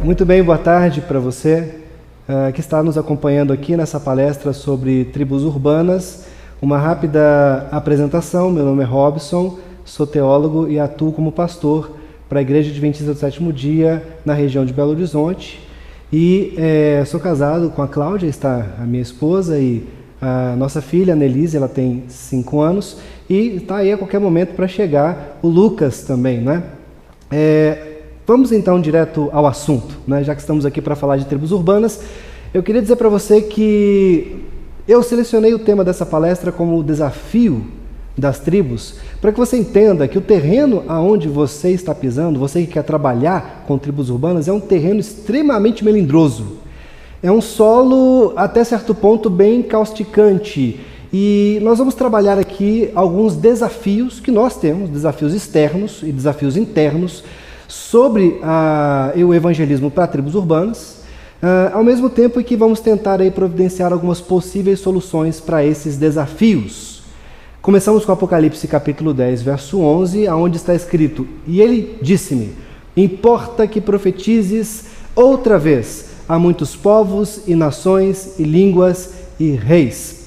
Muito bem, boa tarde para você que está nos acompanhando aqui nessa palestra sobre tribos urbanas. Uma rápida apresentação: meu nome é Robson, sou teólogo e atuo como pastor para a Igreja Adventista do Sétimo Dia na região de Belo Horizonte. E sou casado com a Cláudia, está a minha esposa, e a nossa filha, a Nelise, ela tem 5 anos, e está aí a qualquer momento para chegar o Lucas também, né? Vamos então direto ao assunto, né? Já que estamos aqui para falar de tribos urbanas, eu queria dizer para você que eu selecionei o tema dessa palestra como o desafio das tribos, para que você entenda que o terreno aonde você está pisando, você que quer trabalhar com tribos urbanas, é um terreno extremamente melindroso. É um solo, até certo ponto, bem causticante. E nós vamos trabalhar aqui alguns desafios que nós temos, desafios externos e desafios internos, sobre o evangelismo para tribos urbanas, ao mesmo tempo que vamos tentar aí providenciar algumas possíveis soluções para esses desafios. Começamos com Apocalipse capítulo 10, verso 11, onde está escrito: "E ele disse-me, importa que profetizes outra vez a muitos povos e nações e línguas e reis."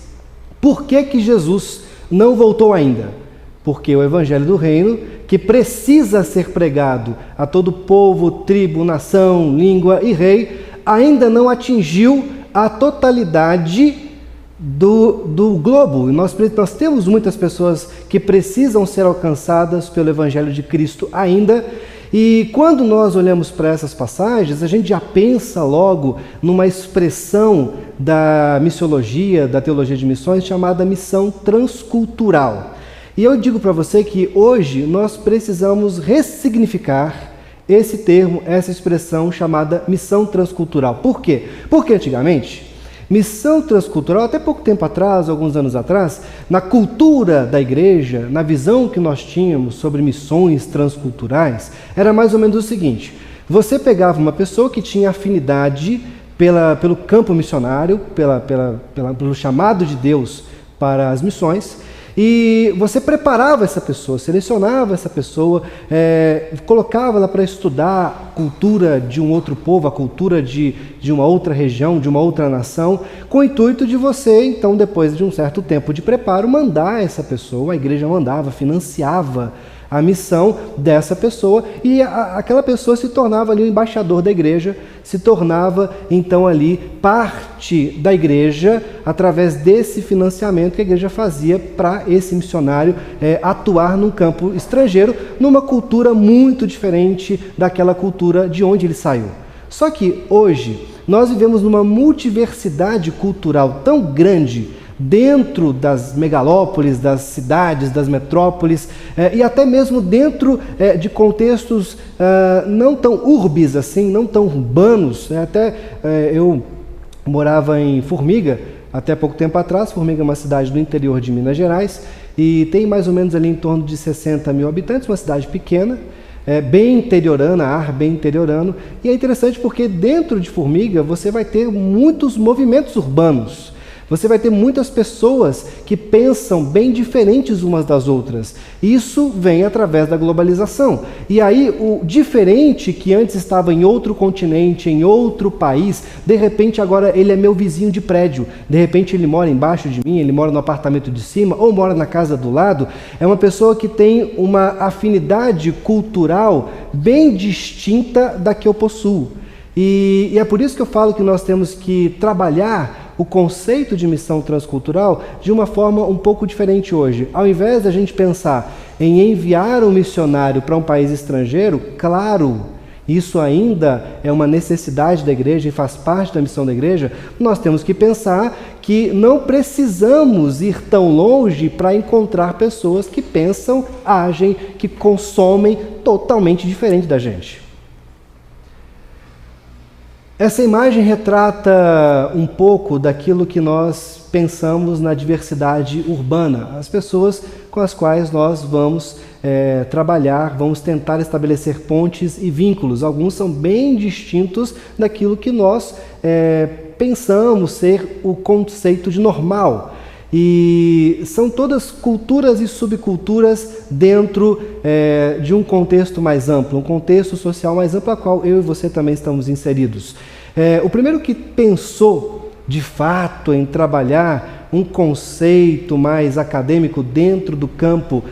Por que Jesus não voltou ainda? Porque o evangelho do reino, que precisa ser pregado a todo povo, tribo, nação, língua e rei, ainda não atingiu a totalidade do globo. Nós temos muitas pessoas que precisam ser alcançadas pelo evangelho de Cristo ainda. E quando nós olhamos para essas passagens, a gente já pensa logo numa expressão da missiologia, da teologia de missões, chamada missão transcultural. E eu digo para você que hoje nós precisamos ressignificar esse termo, essa expressão chamada missão transcultural. Por quê? Porque antigamente, missão transcultural, até pouco tempo atrás, alguns anos atrás, na cultura da igreja, na visão que nós tínhamos sobre missões transculturais, era mais ou menos o seguinte: você pegava uma pessoa que tinha afinidade pelo campo missionário, pelo chamado de Deus para as missões, e você preparava essa pessoa, selecionava essa pessoa, colocava ela para estudar a cultura de um outro povo, a cultura de uma outra região, de uma outra nação, com o intuito de você, então, depois de um certo tempo de preparo, mandar essa pessoa. A igreja mandava, financiava a missão dessa pessoa, e aquela pessoa se tornava ali o embaixador da igreja, se tornava então ali parte da igreja através desse financiamento que a igreja fazia para esse missionário atuar num campo estrangeiro, numa cultura muito diferente daquela cultura de onde ele saiu. Só que hoje nós vivemos numa multiversidade cultural tão grande dentro das megalópolis, das cidades, das metrópoles, e até mesmo dentro de contextos não tão urbis assim, não tão urbanos. Eu morava em Formiga até pouco tempo atrás. Formiga é uma cidade do interior de Minas Gerais e tem mais ou menos ali em torno de 60 mil habitantes, uma cidade pequena, bem interiorana, ar bem interiorano. E é interessante porque dentro de Formiga você vai ter muitos movimentos urbanos. Você vai ter muitas pessoas que pensam bem diferentes umas das outras. Isso vem através da globalização. E aí o diferente que antes estava em outro continente, em outro país, de repente agora ele é meu vizinho de prédio. De repente ele mora embaixo de mim, ele mora no apartamento de cima ou mora na casa do lado. É uma pessoa que tem uma afinidade cultural bem distinta da que eu possuo. E é por isso que eu falo que nós temos que trabalhar o conceito de missão transcultural de uma forma um pouco diferente hoje. Ao invés da gente pensar em enviar um missionário para um país estrangeiro, claro, isso ainda é uma necessidade da igreja e faz parte da missão da igreja, nós temos que pensar que não precisamos ir tão longe para encontrar pessoas que pensam, agem, que consomem totalmente diferente da gente. Essa imagem retrata um pouco daquilo que nós pensamos na diversidade urbana, as pessoas com as quais nós vamos trabalhar, vamos tentar estabelecer pontes e vínculos. Alguns são bem distintos daquilo que nós pensamos ser o conceito de normal. E são todas culturas e subculturas dentro de um contexto mais amplo, um contexto social mais amplo, a qual eu e você também estamos inseridos. O primeiro que pensou, de fato, em trabalhar um conceito mais acadêmico dentro do campo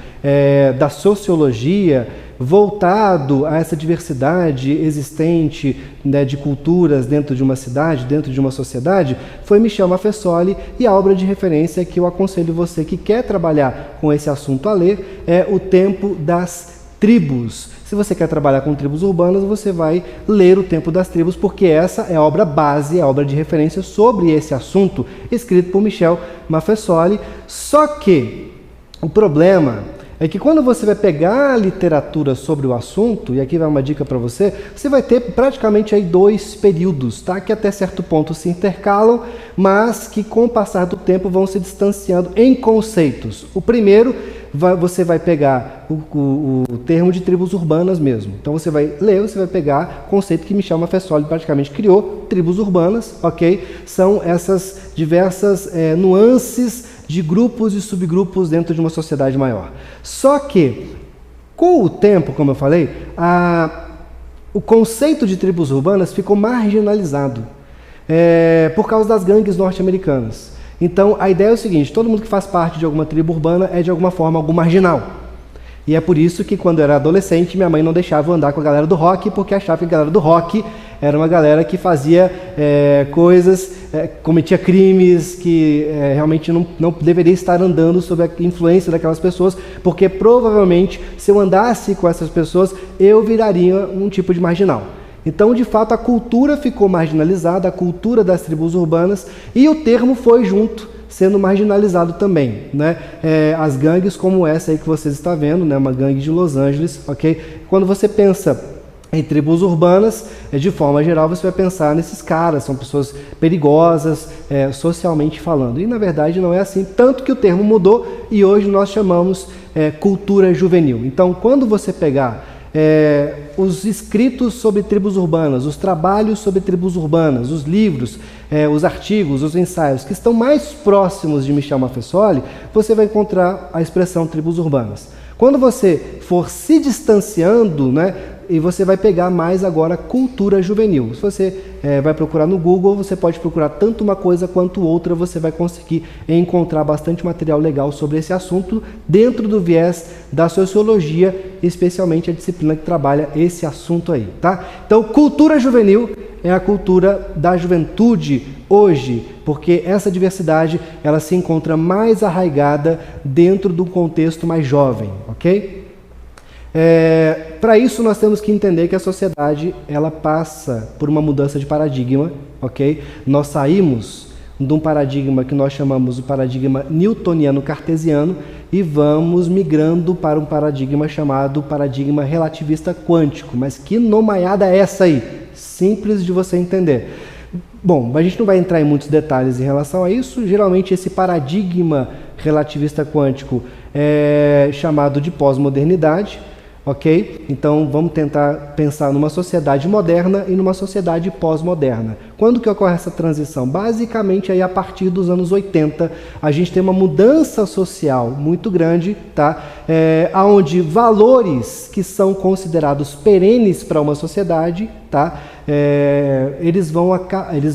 da sociologia, voltado a essa diversidade existente, né, de culturas dentro de uma cidade, dentro de uma sociedade, foi Michel Maffesoli, e a obra de referência que eu aconselho você que quer trabalhar com esse assunto a ler é O Tempo das Tribos. Se você quer trabalhar com tribos urbanas, você vai ler O Tempo das Tribos, porque essa é a obra base, a obra de referência sobre esse assunto, escrito por Michel Maffesoli. Só que o problema é que quando você vai pegar a literatura sobre o assunto, e aqui vai uma dica para você, você vai ter praticamente aí 2 períodos, tá? Que até certo ponto se intercalam, mas que com o passar do tempo vão se distanciando em conceitos. O primeiro, você vai pegar o termo de tribos urbanas mesmo. Então você vai ler, você vai pegar o conceito que Michel Maffesoli praticamente criou, tribos urbanas, ok? São essas diversas nuances de grupos e subgrupos dentro de uma sociedade maior. Só que, com o tempo, como eu falei, o conceito de tribos urbanas ficou marginalizado por causa das gangues norte-americanas. Então, a ideia é o seguinte: todo mundo que faz parte de alguma tribo urbana é, de alguma forma, algum marginal. E é por isso que, quando eu era adolescente, minha mãe não deixava eu andar com a galera do rock, porque achava que a galera do rock era uma galera que fazia coisas, cometia crimes, que realmente não deveria estar andando sob a influência daquelas pessoas, porque provavelmente, se eu andasse com essas pessoas, eu viraria um tipo de marginal. Então, de fato, a cultura ficou marginalizada, a cultura das tribos urbanas, e o termo foi junto, sendo marginalizado também, né? As gangues como essa aí que vocês estão vendo, né? Uma gangue de Los Angeles, ok? Quando você pensa em tribos urbanas, de forma geral, você vai pensar nesses caras, são pessoas perigosas, socialmente falando. E, na verdade, não é assim, tanto que o termo mudou e hoje nós chamamos cultura juvenil. Então, quando você pegar os escritos sobre tribos urbanas, os trabalhos sobre tribos urbanas, os livros, os artigos, os ensaios que estão mais próximos de Michel Maffesoli, você vai encontrar a expressão tribos urbanas. Quando você for se distanciando, né, e você vai pegar mais agora cultura juvenil. Se você vai procurar no Google, você pode procurar tanto uma coisa quanto outra, você vai conseguir encontrar bastante material legal sobre esse assunto dentro do viés da sociologia, especialmente a disciplina que trabalha esse assunto aí, tá? Então, cultura juvenil é a cultura da juventude hoje, porque essa diversidade ela se encontra mais arraigada dentro do contexto mais jovem, ok? Para isso nós temos que entender que a sociedade ela passa por uma mudança de paradigma, ok? Nós saímos de um paradigma que nós chamamos o paradigma newtoniano-cartesiano e vamos migrando para um paradigma chamado paradigma relativista quântico. Mas que nomaiada é essa aí? Simples de você entender. Bom, a gente não vai entrar em muitos detalhes em relação a isso. Geralmente esse paradigma relativista quântico é chamado de pós-modernidade. Ok? Então vamos tentar pensar numa sociedade moderna e numa sociedade pós-moderna. Quando que ocorre essa transição? Basicamente aí a partir dos anos 80, a gente tem uma mudança social muito grande, tá? Onde valores que são considerados perenes para uma sociedade, tá? Eles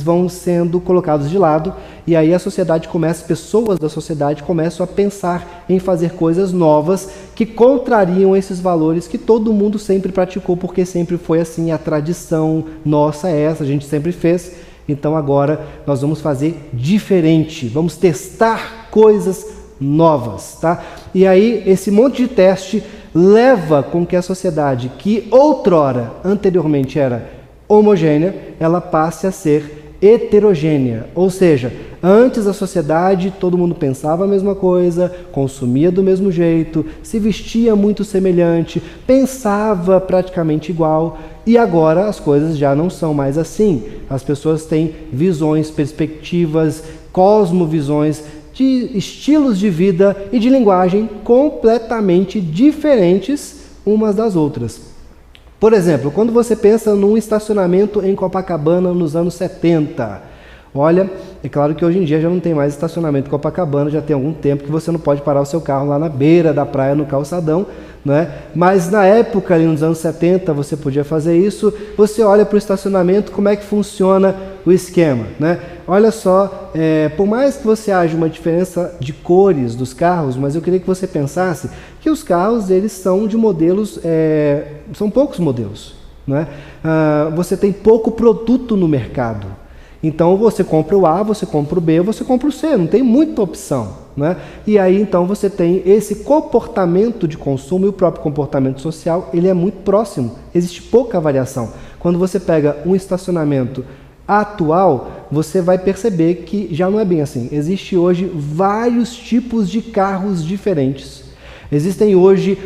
vão sendo colocados de lado, e aí a sociedade começa, pessoas da sociedade começam a pensar em fazer coisas novas que contrariam esses valores que todo mundo sempre praticou, porque sempre foi assim, a tradição nossa é essa, a gente sempre fez. Então agora nós vamos fazer diferente, vamos testar coisas novas, tá? E aí esse monte de teste leva com que a sociedade, que outrora, anteriormente era homogênea, ela passe a ser heterogênea, ou seja, antes a sociedade, todo mundo pensava a mesma coisa, consumia do mesmo jeito, se vestia muito semelhante, pensava praticamente igual, e agora as coisas já não são mais assim. As pessoas têm visões, perspectivas, cosmovisões, de estilos de vida e de linguagem completamente diferentes umas das outras. Por exemplo, quando você pensa num estacionamento em Copacabana nos anos 70, Olha, é claro que hoje em dia já não tem mais estacionamento em Copacabana, já tem algum tempo que você não pode parar o seu carro lá na beira da praia, no calçadão, né? Mas na época, ali nos anos 70, você podia fazer isso. Você olha para o estacionamento, como é que funciona o esquema, né? Olha só, por mais que você haja uma diferença de cores dos carros, mas eu queria que você pensasse que os carros, eles são de modelos, são poucos modelos, né? Você tem pouco produto no mercado. Então você compra o A, você compra o B, você compra o C, não tem muita opção, né? E aí então você tem esse comportamento de consumo e o próprio comportamento social, ele é muito próximo, existe pouca variação. Quando você pega um estacionamento atual, você vai perceber que já não é bem assim. Existe hoje vários tipos de carros diferentes. Existem hoje,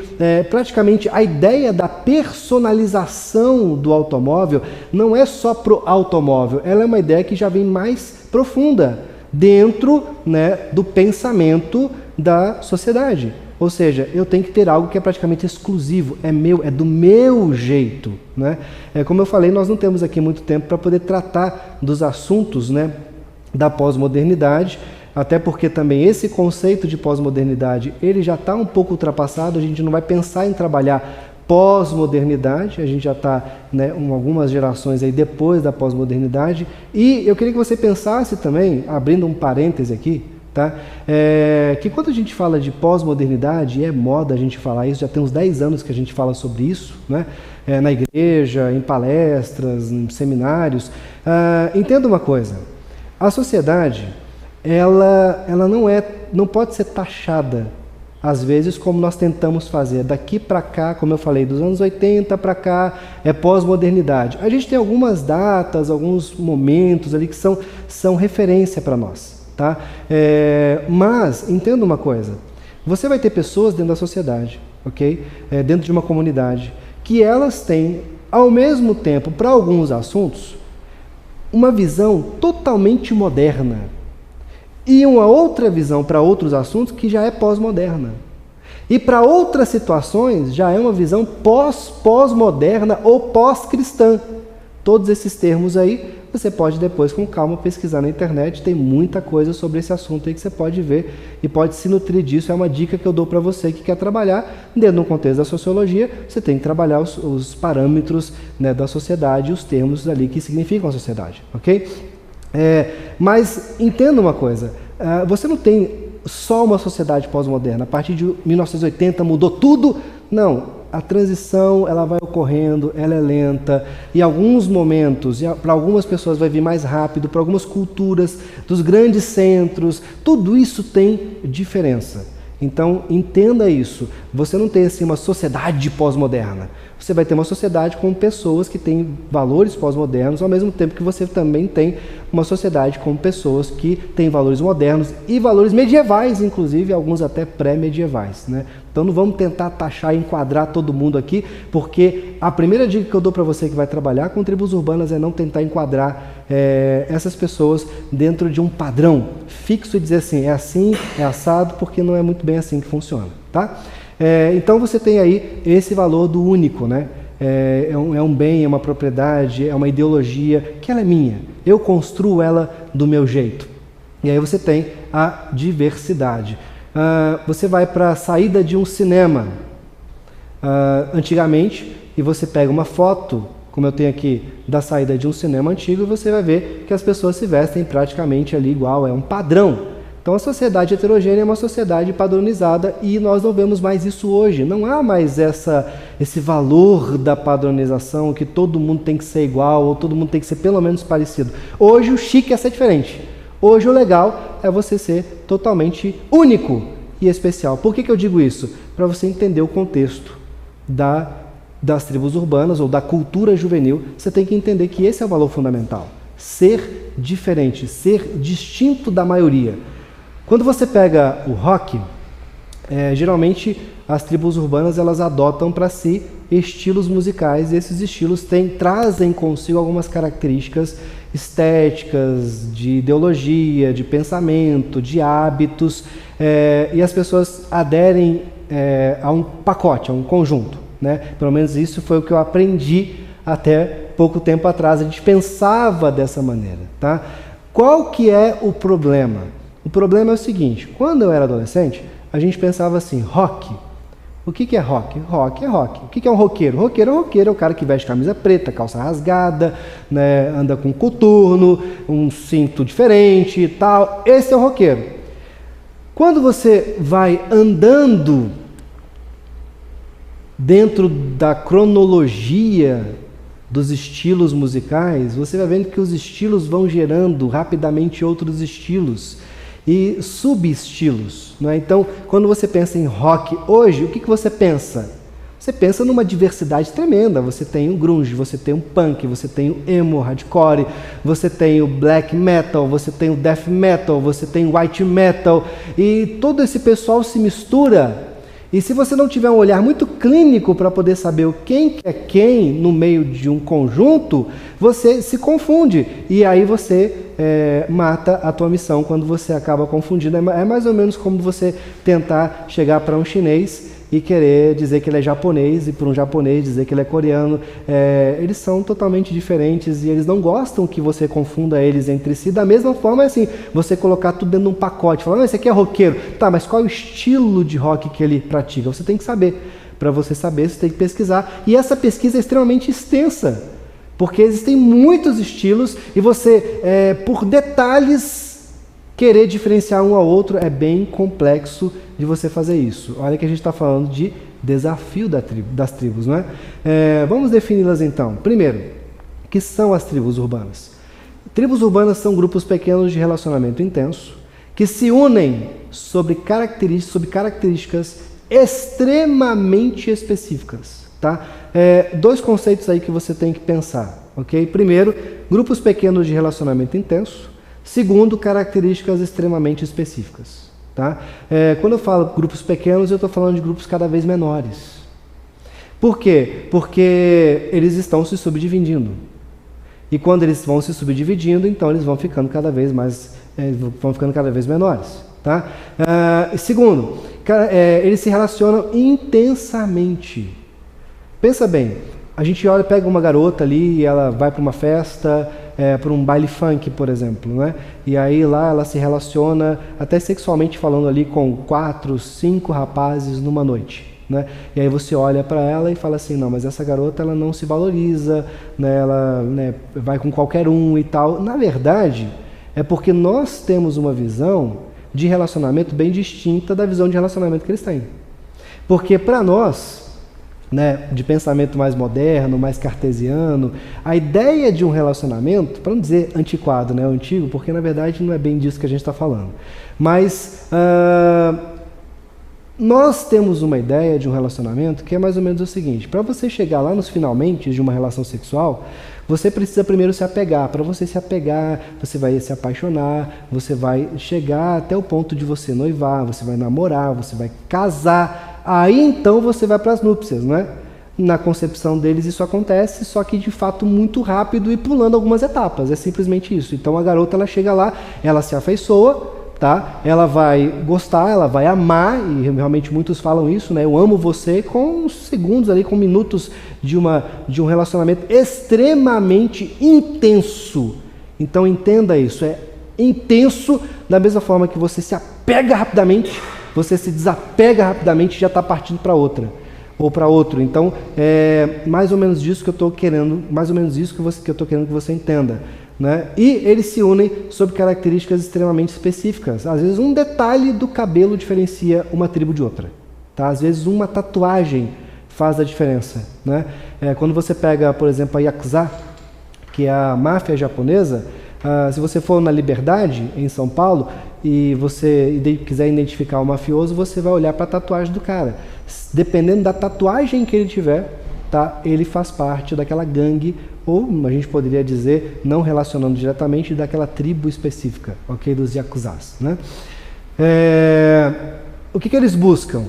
praticamente, a ideia da personalização do automóvel não é só para o automóvel, ela é uma ideia que já vem mais profunda dentro, né, do pensamento da sociedade. Ou seja, eu tenho que ter algo que é praticamente exclusivo, é meu, é do meu jeito, né? Como eu falei, nós não temos aqui muito tempo para poder tratar dos assuntos, né, da pós-modernidade, até porque também esse conceito de pós-modernidade, ele já está um pouco ultrapassado, a gente não vai pensar em trabalhar pós-modernidade, a gente já está, né, algumas gerações aí depois da pós-modernidade, e eu queria que você pensasse também, abrindo um parêntese aqui, tá? Que quando a gente fala de pós-modernidade, é moda a gente falar isso, já tem uns 10 anos que a gente fala sobre isso, né? Na igreja, em palestras, em seminários. Entenda uma coisa, a sociedade, ela não pode ser taxada, às vezes, como nós tentamos fazer. Daqui para cá, como eu falei, dos anos 80 para cá, é pós-modernidade. A gente tem algumas datas, alguns momentos ali que são referência para nós, tá? Mas, entenda uma coisa, você vai ter pessoas dentro da sociedade, ok? Dentro de uma comunidade, que elas têm, ao mesmo tempo, para alguns assuntos, uma visão totalmente moderna, e uma outra visão para outros assuntos que já é pós-moderna. E para outras situações já é uma visão pós-moderna ou pós-cristã. Todos esses termos aí, você pode depois com calma pesquisar na internet, tem muita coisa sobre esse assunto aí que você pode ver e pode se nutrir disso. É uma dica que eu dou para você que quer trabalhar dentro do contexto da sociologia, você tem que trabalhar os parâmetros, né, da sociedade, os termos ali que significam a sociedade, ok? Mas entenda uma coisa, você não tem só uma sociedade pós-moderna, a partir de 1980 mudou tudo, não, a transição ela vai ocorrendo, ela é lenta, em alguns momentos, para algumas pessoas vai vir mais rápido, para algumas culturas, dos grandes centros, tudo isso tem diferença. Então entenda isso, você não tem assim uma sociedade pós-moderna, você vai ter uma sociedade com pessoas que têm valores pós-modernos, ao mesmo tempo que você também tem uma sociedade com pessoas que têm valores modernos e valores medievais, inclusive, alguns até pré-medievais, né? Então não vamos tentar taxar e enquadrar todo mundo aqui, porque a primeira dica que eu dou para você que vai trabalhar com tribos urbanas é não tentar enquadrar essas pessoas dentro de um padrão fixo e dizer assim, é assado, porque não é muito bem assim que funciona, tá? Então você tem aí esse valor do único, né? É um bem, é uma propriedade, é uma ideologia que ela é minha, eu construo ela do meu jeito. E aí você tem a diversidade. Você vai para a saída de um cinema antigamente e você pega uma foto, como eu tenho aqui, da saída de um cinema antigo, e você vai ver que as pessoas se vestem praticamente ali igual, é um padrão. Então a sociedade heterogênea é uma sociedade padronizada e nós não vemos mais isso hoje. Não há mais esse valor da padronização, que todo mundo tem que ser igual ou todo mundo tem que ser pelo menos parecido. Hoje o chique é ser diferente. Hoje o legal é você ser totalmente único e especial. Por que eu digo isso? Para você entender o contexto das tribos urbanas ou da cultura juvenil, você tem que entender que esse é o valor fundamental. Ser diferente, ser distinto da maioria. Quando você pega o rock, geralmente as tribos urbanas elas adotam para si estilos musicais, e esses estilos trazem consigo algumas características estéticas, de ideologia, de pensamento, de hábitos, e as pessoas aderem a um pacote, a um conjunto, né? Pelo menos isso foi o que eu aprendi até pouco tempo atrás, a gente pensava dessa maneira, tá? Qual que é o problema? O problema é o seguinte, quando eu era adolescente, a gente pensava assim, rock. O que é rock? Rock é rock. O que é um roqueiro? Roqueiro é o cara que veste camisa preta, calça rasgada, né, anda com coturno, um cinto diferente e tal. Esse é o roqueiro. Quando você vai andando dentro da cronologia dos estilos musicais, você vai vendo que os estilos vão gerando rapidamente outros estilos e subestilos, né? Então, quando você pensa em rock hoje, o que você pensa? Você pensa numa diversidade tremenda. Você tem o grunge, você tem o punk, você tem o emo, hardcore, você tem o black metal, você tem o death metal, você tem o white metal, e todo esse pessoal se mistura. E se você não tiver um olhar muito clínico para poder saber quem é quem no meio de um conjunto, você se confunde. E aí você mata a tua missão quando você acaba confundindo. É mais ou menos como você tentar chegar para um chinês e querer dizer que ele é japonês, e para um japonês dizer que ele é coreano. Eles são totalmente diferentes e eles não gostam que você confunda eles entre si. Da mesma forma, assim, você colocar tudo dentro de um pacote, falar, não, esse aqui é roqueiro. Tá, mas qual é o estilo de rock que ele pratica? Você tem que saber. Para você saber, você tem que pesquisar. E essa pesquisa é extremamente extensa, porque existem muitos estilos e você, por detalhes, querer diferenciar um ao outro é bem complexo de você fazer isso. Olha que a gente está falando de desafio das tribos, não é? Vamos defini-las então. Primeiro, o que são as tribos urbanas? Tribos urbanas são grupos pequenos de relacionamento intenso que se unem sob características extremamente específicas, tá? Dois conceitos aí que você tem que pensar, ok? Primeiro, grupos pequenos de relacionamento intenso. Segundo, características extremamente específicas, tá? Quando eu falo grupos pequenos, eu estou falando de grupos cada vez menores. Por quê? Porque eles estão se subdividindo. E quando eles vão se subdividindo, então eles vão ficando cada vez menores, tá? Segundo, eles se relacionam intensamente. Pensa bem, a gente pega uma garota ali e ela vai para uma festa, para um baile funk, por exemplo, né? E aí lá ela se relaciona, até sexualmente falando ali, com 4, 5 rapazes numa noite, né? E aí você olha para ela e fala assim, não, mas essa garota ela não se valoriza, né? Ela, né, vai com qualquer um e tal. Na verdade, é porque nós temos uma visão de relacionamento bem distinta da visão de relacionamento que eles têm. Porque para nós, né, de pensamento mais moderno, mais cartesiano, a ideia de um relacionamento, para não dizer antiquado, né, antigo, porque na verdade não é bem disso que a gente está falando, mas nós temos uma ideia de um relacionamento que é mais ou menos o seguinte: para você chegar lá nos finalmente de uma relação sexual, você precisa primeiro se apegar. Para você se apegar, você vai se apaixonar, você vai chegar até o ponto de você noivar, você vai namorar, você vai casar. Aí então você vai para as núpcias, né? Na concepção deles isso acontece, só que de fato muito rápido e pulando algumas etapas, é simplesmente isso. Então a garota ela chega lá, ela se afeiçoa, tá? Ela vai gostar, ela vai amar, e realmente muitos falam isso, né? Eu amo você, com segundos ali, com minutos de um relacionamento extremamente intenso. Então entenda isso, é intenso da mesma forma que você se apega rapidamente, você se desapega rapidamente e já está partindo para outra, ou para outro. Então, é mais ou menos disso que eu estou querendo, mais ou menos isso que eu estou querendo que você entenda, né? E eles se unem sob características extremamente específicas. Às vezes um detalhe do cabelo diferencia uma tribo de outra, tá? Às vezes uma tatuagem faz a diferença, né? Quando você pega, por exemplo, a Yakuza, que é a máfia japonesa, se você for na Liberdade, em São Paulo, e você quiser identificar o mafioso, você vai olhar para a tatuagem do cara. Dependendo da tatuagem que ele tiver, tá, ele faz parte daquela gangue, ou a gente poderia dizer, não relacionando diretamente, daquela tribo específica, ok? Dos Yakuzas, né? O que eles buscam?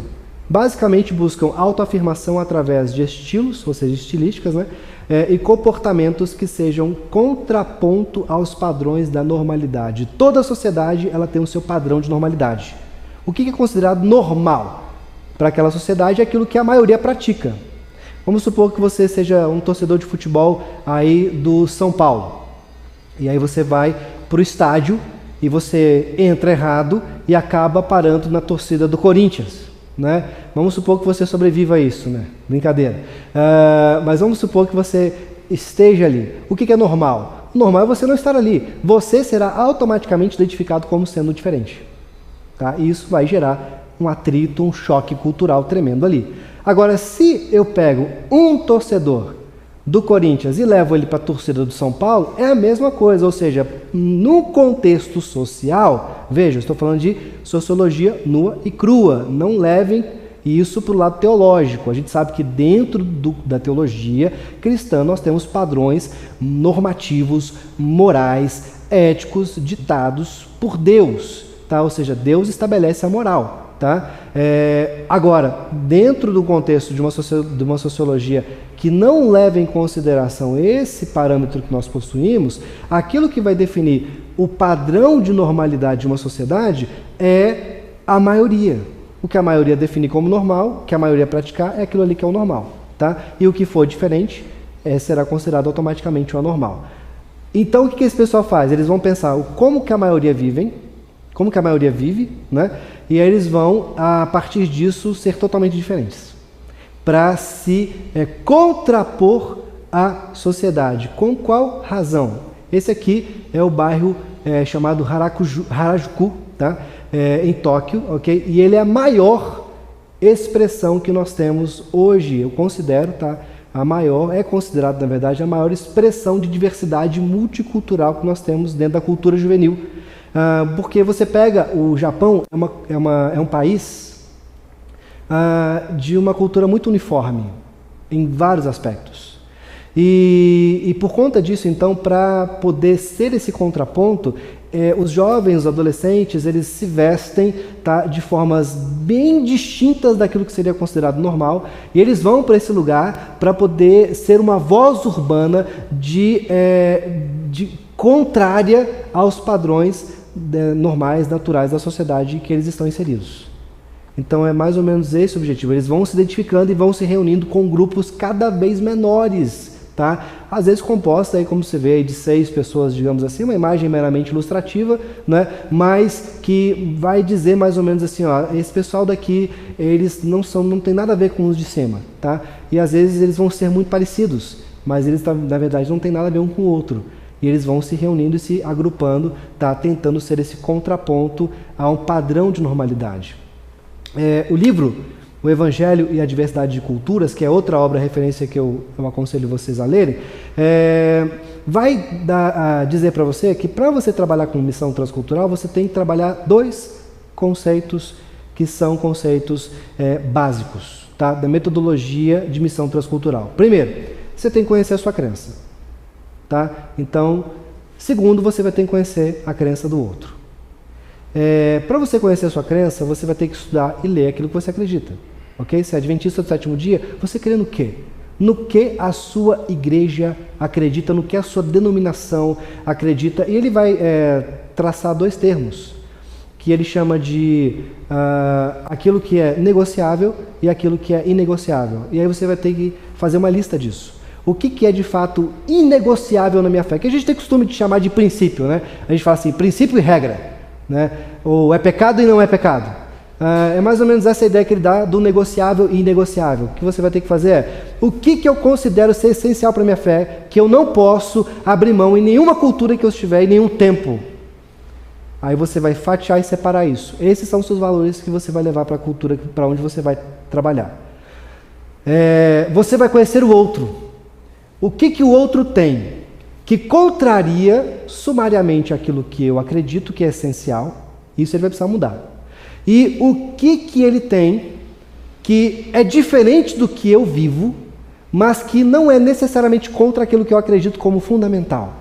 Basicamente buscam autoafirmação através de estilos, ou seja, estilísticas, né? E comportamentos que sejam contraponto aos padrões da normalidade. Toda sociedade ela tem o seu padrão de normalidade. O que é considerado normal para aquela sociedade é aquilo que a maioria pratica. Vamos supor que você seja um torcedor de futebol aí do São Paulo. E aí você vai para o estádio e você entra errado e acaba parando na torcida do Corinthians, né? Vamos supor que você sobreviva a isso, né? Brincadeira. Mas vamos supor que você esteja ali. O que é normal? O normal é você não estar ali. Você será automaticamente identificado como sendo diferente, tá? E isso vai gerar um atrito, um choque cultural tremendo ali. Agora, se eu pego um torcedor do Corinthians e levo ele para a torcida do São Paulo, é a mesma coisa, ou seja, no contexto social, veja, eu estou falando de sociologia nua e crua, não levem isso para o lado teológico. A gente sabe que dentro da teologia cristã nós temos padrões normativos, morais, éticos, ditados por Deus, tá? Ou seja, Deus estabelece a moral. Tá? Agora, dentro do contexto de uma sociologia que não leva em consideração esse parâmetro que nós possuímos, aquilo que vai definir o padrão de normalidade de uma sociedade é a maioria. O que a maioria define como normal, o que a maioria praticar, é aquilo ali que é o normal. Tá? E o que for diferente será considerado automaticamente o anormal. Então, o que esse pessoal faz? Eles vão pensar como que a maioria vive, né? E aí eles vão, a partir disso, ser totalmente diferentes, para se contrapor à sociedade. Com qual razão? Esse aqui é o bairro chamado Harajuku, tá? Em Tóquio, ok? E ele é a maior expressão que nós temos hoje, eu considero, tá? É considerado, na verdade, a maior expressão de diversidade multicultural que nós temos dentro da cultura juvenil. Porque você pega o Japão, é um país de uma cultura muito uniforme, em vários aspectos. E por conta disso, então, para poder ser esse contraponto, os jovens, os adolescentes, eles se vestem, tá, de formas bem distintas daquilo que seria considerado normal, e eles vão para esse lugar para poder ser uma voz urbana contrária aos padrões normais, naturais da sociedade que eles estão inseridos. Então é mais ou menos esse o objetivo. Eles vão se identificando e vão se reunindo com grupos cada vez menores, tá? Às vezes composta, aí, como você vê, aí, de 6 pessoas, digamos assim, uma imagem meramente ilustrativa, né? Mas que vai dizer mais ou menos assim, ó, esse pessoal daqui, eles não tem nada a ver com os de cima, tá? E às vezes eles vão ser muito parecidos, mas eles na verdade não tem nada a ver um com o outro. E eles vão se reunindo e se agrupando, tá, tentando ser esse contraponto a um padrão de normalidade. O livro, O Evangelho e a Diversidade de Culturas, que é outra obra referência que eu aconselho vocês a lerem, vai dizer para você que para você trabalhar com missão transcultural, você tem que trabalhar 2 conceitos que são conceitos básicos, tá, da metodologia de missão transcultural. Primeiro, você tem que conhecer a sua crença. Tá? Então, segundo, você vai ter que conhecer a crença do outro. Para você conhecer a sua crença, você vai ter que estudar e ler aquilo que você acredita. Ok? Se é adventista do 7º dia, você crê no quê? No que a sua igreja acredita, no que a sua denominação acredita. E ele vai traçar 2 termos, que ele chama de aquilo que é negociável e aquilo que é inegociável. E aí você vai ter que fazer uma lista disso. O que é de fato inegociável na minha fé? Que a gente tem costume de chamar de princípio, né? A gente fala assim, princípio e regra, né? Ou é pecado e não é pecado. É mais ou menos essa ideia que ele dá do negociável e inegociável. O que você vai ter que fazer o que eu considero ser essencial para a minha fé, que eu não posso abrir mão em nenhuma cultura que eu estiver, em nenhum tempo. Aí você vai fatiar e separar isso. Esses são os seus valores que você vai levar para a cultura para onde você vai trabalhar. Você vai conhecer o outro. O que o outro tem que contraria sumariamente aquilo que eu acredito que é essencial, isso ele vai precisar mudar. E o que ele tem que é diferente do que eu vivo, mas que não é necessariamente contra aquilo que eu acredito como fundamental.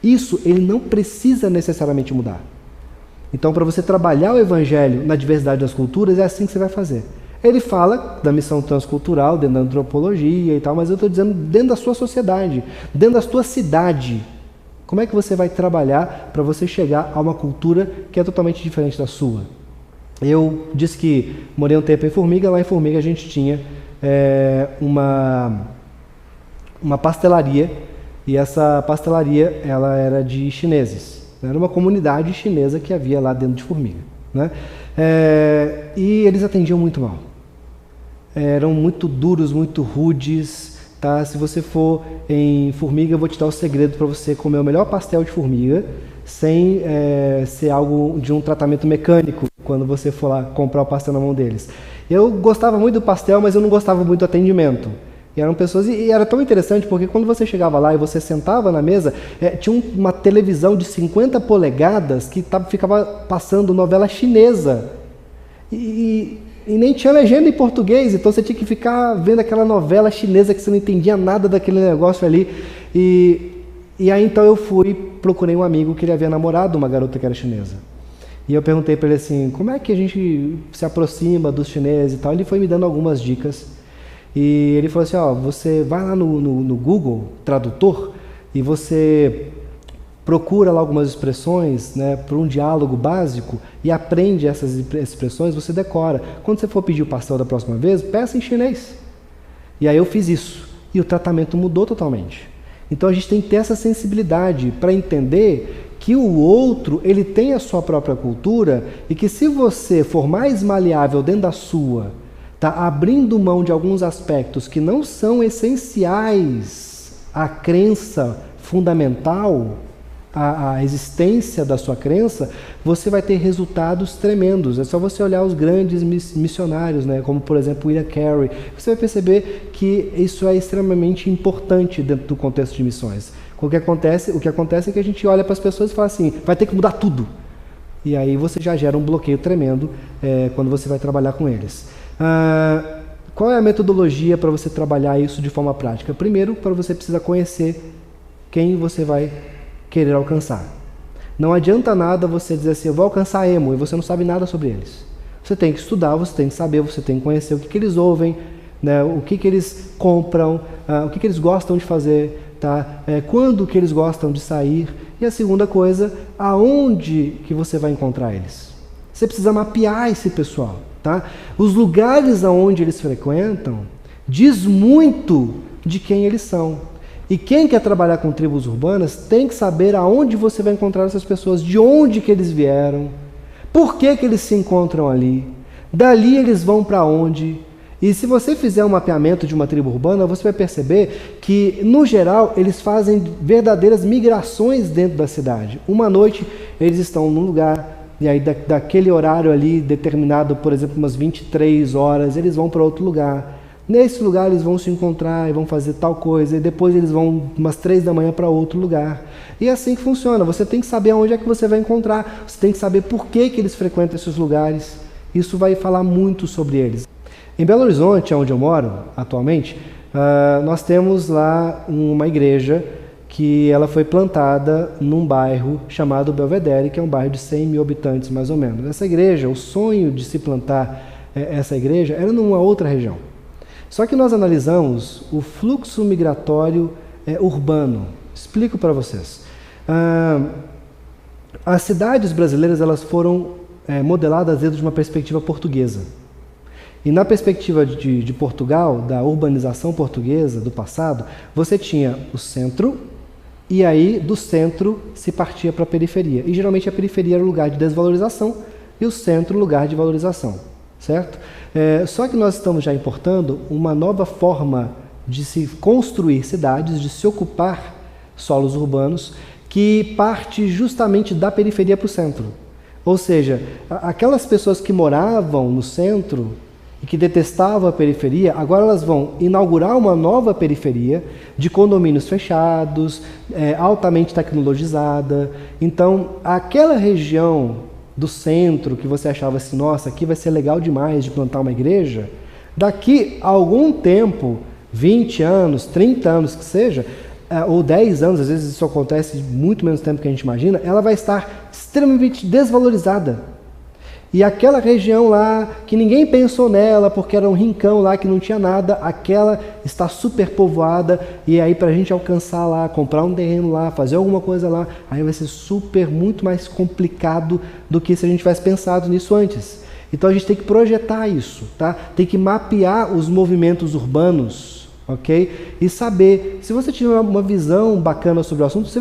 Isso ele não precisa necessariamente mudar. Então, para você trabalhar o Evangelho na diversidade das culturas, é assim que você vai fazer. Ele fala da missão transcultural, dentro da antropologia e tal, mas eu estou dizendo dentro da sua sociedade, dentro da sua cidade. Como é que você vai trabalhar para você chegar a uma cultura que é totalmente diferente da sua? Eu disse que morei um tempo em Formiga. Lá em Formiga a gente tinha uma pastelaria, e essa pastelaria ela era de chineses, Era uma comunidade chinesa que havia lá dentro de Formiga, né? E eles atendiam muito mal. Eram muito duros, muito rudes, tá? Se você for em Formiga, eu vou te dar o segredo para você comer o melhor pastel de formiga sem ser algo de um tratamento mecânico quando você for lá comprar o pastel na mão deles. Eu gostava muito do pastel, mas eu não gostava muito do atendimento. E eram pessoas, e era tão interessante porque quando você chegava lá e você sentava na mesa, tinha uma televisão de 50 polegadas que ficava passando novela chinesa. E nem tinha legenda em português, então você tinha que ficar vendo aquela novela chinesa que você não entendia nada daquele negócio ali. E aí então eu procurei um amigo que ele havia namorado uma garota que era chinesa. E eu perguntei para ele assim, como é que a gente se aproxima dos chineses e tal. Ele foi me dando algumas dicas. E ele falou assim, você vai lá no Google Tradutor e você procura lá algumas expressões, né, para um diálogo básico e aprende essas expressões, você decora. Quando você for pedir o pastel da próxima vez, peça em chinês. E aí eu fiz isso. E o tratamento mudou totalmente. Então a gente tem que ter essa sensibilidade para entender que o outro, ele tem a sua própria cultura e que se você for mais maleável dentro da sua, tá abrindo mão de alguns aspectos que não são essenciais à crença fundamental, à existência da sua crença, você vai ter resultados tremendos. É só você olhar os grandes missionários, né? Como por exemplo William Carey. Você vai perceber que isso é extremamente importante dentro do contexto de missões. O que acontece é que a gente olha para as pessoas e fala assim, vai ter que mudar tudo. E aí você já gera um bloqueio tremendo quando você vai trabalhar com eles. Qual é a metodologia para você trabalhar isso de forma prática? Primeiro, você precisa conhecer quem você vai querer alcançar. Não adianta nada você dizer assim, eu vou alcançar emo, e você não sabe nada sobre eles. Você tem que estudar, você tem que saber, você tem que conhecer o que eles ouvem, né, o que eles compram, o que eles gostam de fazer, tá? Quando que eles gostam de sair. E a segunda coisa, aonde que você vai encontrar eles? Você precisa mapear esse pessoal. Tá? Os lugares aonde eles frequentam diz muito de quem eles são. E quem quer trabalhar com tribos urbanas tem que saber aonde você vai encontrar essas pessoas, de onde que eles vieram, por que que eles se encontram ali, dali eles vão para onde. E se você fizer um mapeamento de uma tribo urbana, você vai perceber que, no geral, eles fazem verdadeiras migrações dentro da cidade. Uma noite eles estão num lugar, e aí daquele horário ali determinado, por exemplo, umas 23 horas, eles vão para outro lugar. Nesse lugar eles vão se encontrar e vão fazer tal coisa, e depois eles vão umas 3 da manhã para outro lugar. E é assim que funciona, você tem que saber aonde é que você vai encontrar, você tem que saber por que que eles frequentam esses lugares. Isso vai falar muito sobre eles. Em Belo Horizonte, onde eu moro atualmente, nós temos lá uma igreja que ela foi plantada num bairro chamado Belvedere, que é um bairro de 100 mil habitantes mais ou menos. Essa igreja, o sonho de se plantar essa igreja era numa outra região. Só que nós analisamos o fluxo migratório urbano. Explico para vocês. As cidades brasileiras elas foram modeladas dentro de uma perspectiva portuguesa. E na perspectiva de Portugal, da urbanização portuguesa do passado, você tinha o centro, e aí do centro se partia para a periferia. E geralmente a periferia era o lugar de desvalorização e o centro lugar de valorização, certo? Só que nós estamos já importando uma nova forma de se construir cidades, de se ocupar solos urbanos, que parte justamente da periferia para o centro. Ou seja, aquelas pessoas que moravam no centro e que detestavam a periferia, agora elas vão inaugurar uma nova periferia de condomínios fechados, altamente tecnologizada. Então, aquela região do centro que você achava assim, nossa, aqui vai ser legal demais de plantar uma igreja, daqui a algum tempo, 20 anos, 30 anos que seja, ou 10 anos, às vezes isso acontece muito menos tempo que a gente imagina, ela vai estar extremamente desvalorizada. E aquela região lá, que ninguém pensou nela, porque era um rincão lá que não tinha nada, aquela está super povoada, e aí para a gente alcançar lá, comprar um terreno lá, fazer alguma coisa lá, aí vai ser muito mais complicado do que se a gente tivesse pensado nisso antes. Então a gente tem que projetar isso, tá? Tem que mapear os movimentos urbanos, ok? E saber, se você tiver uma visão bacana sobre o assunto, você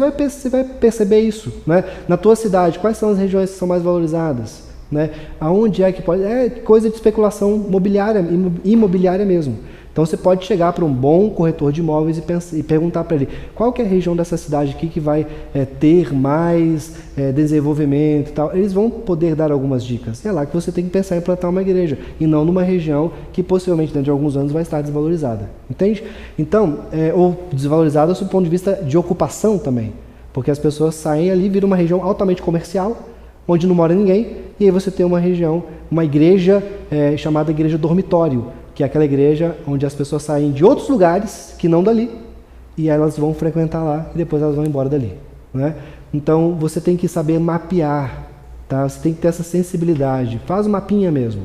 vai perceber isso, né? Na tua cidade, quais são as regiões que são mais valorizadas, né? Aonde é que pode... É coisa de especulação imobiliária mesmo. Então você pode chegar para um bom corretor de imóveis e perguntar para ele qual que é a região dessa cidade aqui que vai ter mais desenvolvimento e tal. Eles vão poder dar algumas dicas. É lá que você tem que pensar em plantar uma igreja e não numa região que possivelmente dentro de alguns anos vai estar desvalorizada. Entende? Então, ou desvalorizada do ponto de vista de ocupação também. Porque as pessoas saem ali, viram uma região altamente comercial, onde não mora ninguém, e aí você tem uma região, uma igreja chamada igreja dormitório, que é aquela igreja onde as pessoas saem de outros lugares, que não dali, e elas vão frequentar lá, e depois elas vão embora dali, né? Então, você tem que saber mapear, tá? Você tem que ter essa sensibilidade, faz um mapinha mesmo.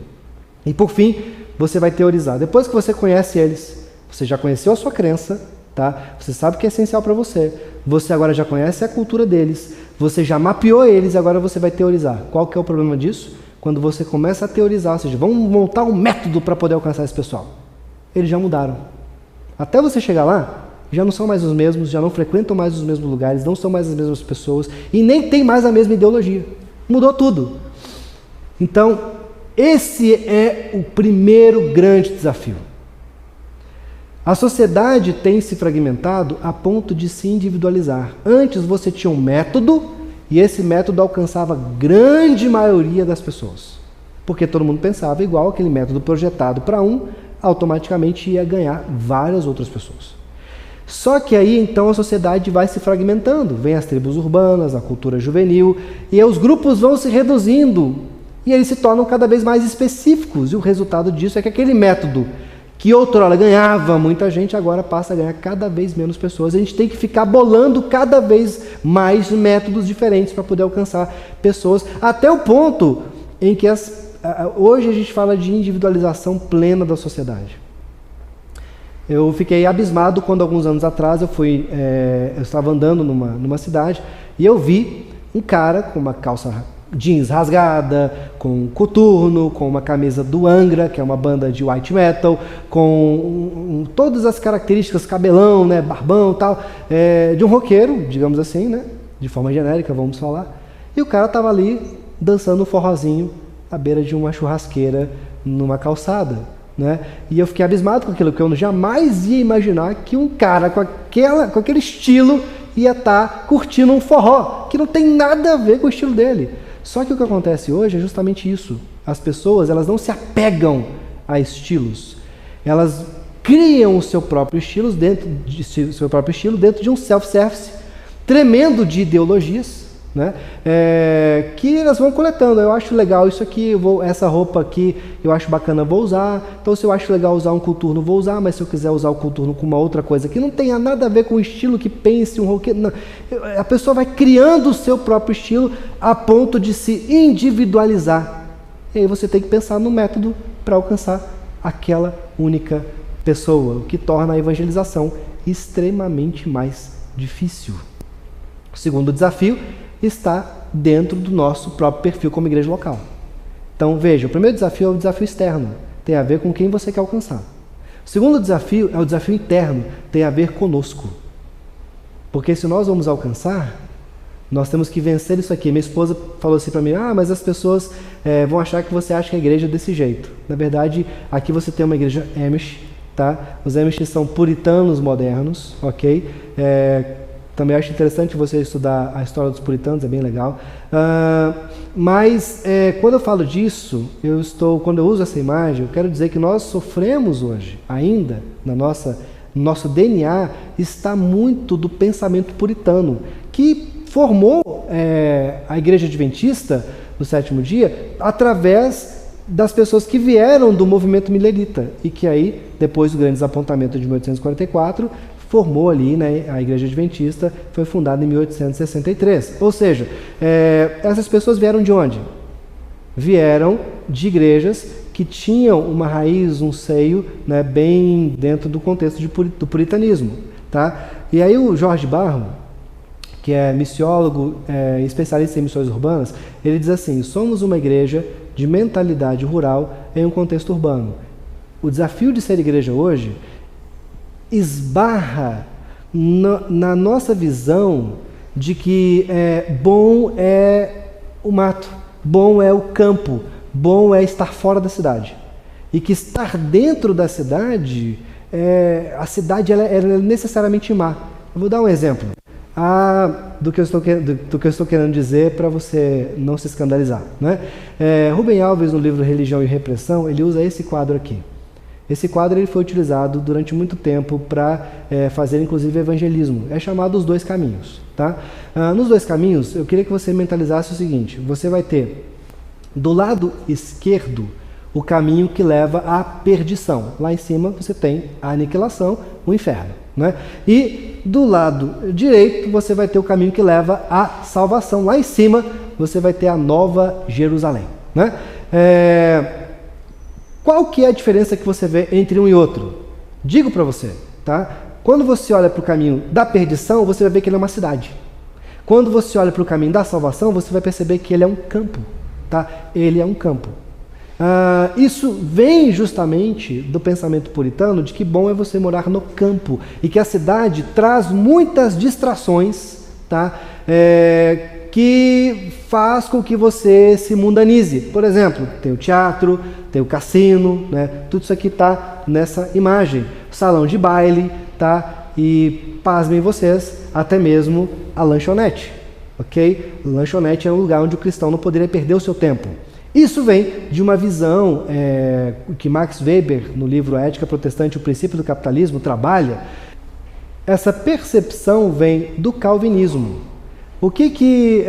E por fim, você vai teorizar. Depois que você conhece eles, você já conheceu a sua crença, tá? Você sabe o que é essencial para você, você agora já conhece a cultura deles, você já mapeou eles, e agora você vai teorizar. Qual que é o problema disso? Quando você começa a teorizar, ou seja, vamos montar um método para poder alcançar esse pessoal. Eles já mudaram. Até você chegar lá, já não são mais os mesmos, já não frequentam mais os mesmos lugares, não são mais as mesmas pessoas e nem tem mais a mesma ideologia. Mudou tudo. Então, esse é o primeiro grande desafio. A sociedade tem se fragmentado a ponto de se individualizar. Antes você tinha um método, e esse método alcançava a grande maioria das pessoas. Porque todo mundo pensava igual, aquele método projetado para um, automaticamente ia ganhar várias outras pessoas. Só que aí, então, a sociedade vai se fragmentando. Vem as tribos urbanas, a cultura juvenil, e aí os grupos vão se reduzindo. E eles se tornam cada vez mais específicos. E o resultado disso é que aquele método que outrora ganhava muita gente, agora passa a ganhar cada vez menos pessoas. A gente tem que ficar bolando cada vez mais métodos diferentes para poder alcançar pessoas, até o ponto em que hoje a gente fala de individualização plena da sociedade. Eu fiquei abismado quando, alguns anos atrás, eu estava andando numa cidade e eu vi um cara com uma calça jeans rasgada, com coturno, com uma camisa do Angra, que é uma banda de white metal, com todas as características, cabelão, né, barbão e tal, de um roqueiro, digamos assim, né, de forma genérica, vamos falar. E o cara estava ali dançando um forrozinho à beira de uma churrasqueira numa calçada, né? E eu fiquei abismado com aquilo, porque eu jamais ia imaginar que um cara com aquele estilo ia estar curtindo um forró, que não tem nada a ver com o estilo dele. Só que o que acontece hoje é justamente isso. As pessoas, elas não se apegam a estilos. Elas criam o seu próprio estilo dentro de um self-service tremendo de ideologias, né? Que elas vão coletando. Eu acho legal isso aqui, essa roupa aqui eu acho bacana, vou usar. Então, se eu acho legal usar um coturno, vou usar. Mas se eu quiser usar o coturno com uma outra coisa que não tenha nada a ver com o estilo que pense um roqueiro, não. A pessoa vai criando o seu próprio estilo a ponto de se individualizar. E aí você tem que pensar no método para alcançar aquela única pessoa, o que torna a evangelização extremamente mais difícil. O segundo desafio está dentro do nosso próprio perfil como igreja local. Então, veja, o primeiro desafio é o desafio externo, tem a ver com quem você quer alcançar. O segundo desafio é o desafio interno, tem a ver conosco. Porque se nós vamos alcançar, nós temos que vencer isso aqui. Minha esposa falou assim para mim, mas as pessoas vão achar que você acha que a igreja é desse jeito. Na verdade, aqui você tem uma igreja Amish, tá? Os Amish são puritanos modernos, ok? Também acho interessante você estudar a história dos puritanos, é bem legal. Mas quando eu falo disso, quando eu uso essa imagem, eu quero dizer que nós sofremos hoje, ainda, no nosso DNA, está muito do pensamento puritano, que formou a igreja adventista do sétimo dia através das pessoas que vieram do movimento milerita e que aí, depois do grande desapontamento de 1844, formou ali, né, a igreja adventista, foi fundada em 1863. Ou seja, essas pessoas vieram de onde? Vieram de igrejas que tinham uma raiz, um seio, né, bem dentro do contexto do puritanismo. Tá? E aí o Jorge Barro, que é missiólogo, especialista em missões urbanas, ele diz assim: somos uma igreja de mentalidade rural em um contexto urbano. O desafio de ser igreja hoje esbarra na nossa visão de que bom é o mato, bom é o campo, bom é estar fora da cidade. E que estar dentro da cidade, a cidade ela é necessariamente má. Eu vou dar um exemplo do que eu estou querendo dizer para você não se escandalizar, né? Rubem Alves, no livro Religião e Repressão, ele usa esse quadro aqui. Esse quadro ele foi utilizado durante muito tempo para fazer, inclusive, evangelismo. É chamado os dois caminhos. Tá? Nos dois caminhos, eu queria que você mentalizasse o seguinte. Você vai ter, do lado esquerdo, o caminho que leva à perdição. Lá em cima você tem a aniquilação, o inferno. Né? E do lado direito, você vai ter o caminho que leva à salvação. Lá em cima, você vai ter a Nova Jerusalém. Né? Qual que é a diferença que você vê entre um e outro? Digo para você, tá? Quando você olha para o caminho da perdição, você vai ver que ele é uma cidade. Quando você olha para o caminho da salvação, você vai perceber que ele é um campo, tá? Ele é um campo. Isso vem justamente do pensamento puritano de que bom é você morar no campo e que a cidade traz muitas distrações, tá? Que faz com que você se mundanize. Por exemplo, tem o teatro, tem o cassino, né? Tudo isso aqui está nessa imagem. Salão de baile, tá? E, pasmem vocês, até mesmo a lanchonete, ok? Lanchonete é um lugar onde o cristão não poderia perder o seu tempo. Isso vem de uma visão que Max Weber, no livro Ética Protestante, o Princípio do Capitalismo, trabalha. Essa percepção vem do calvinismo. O que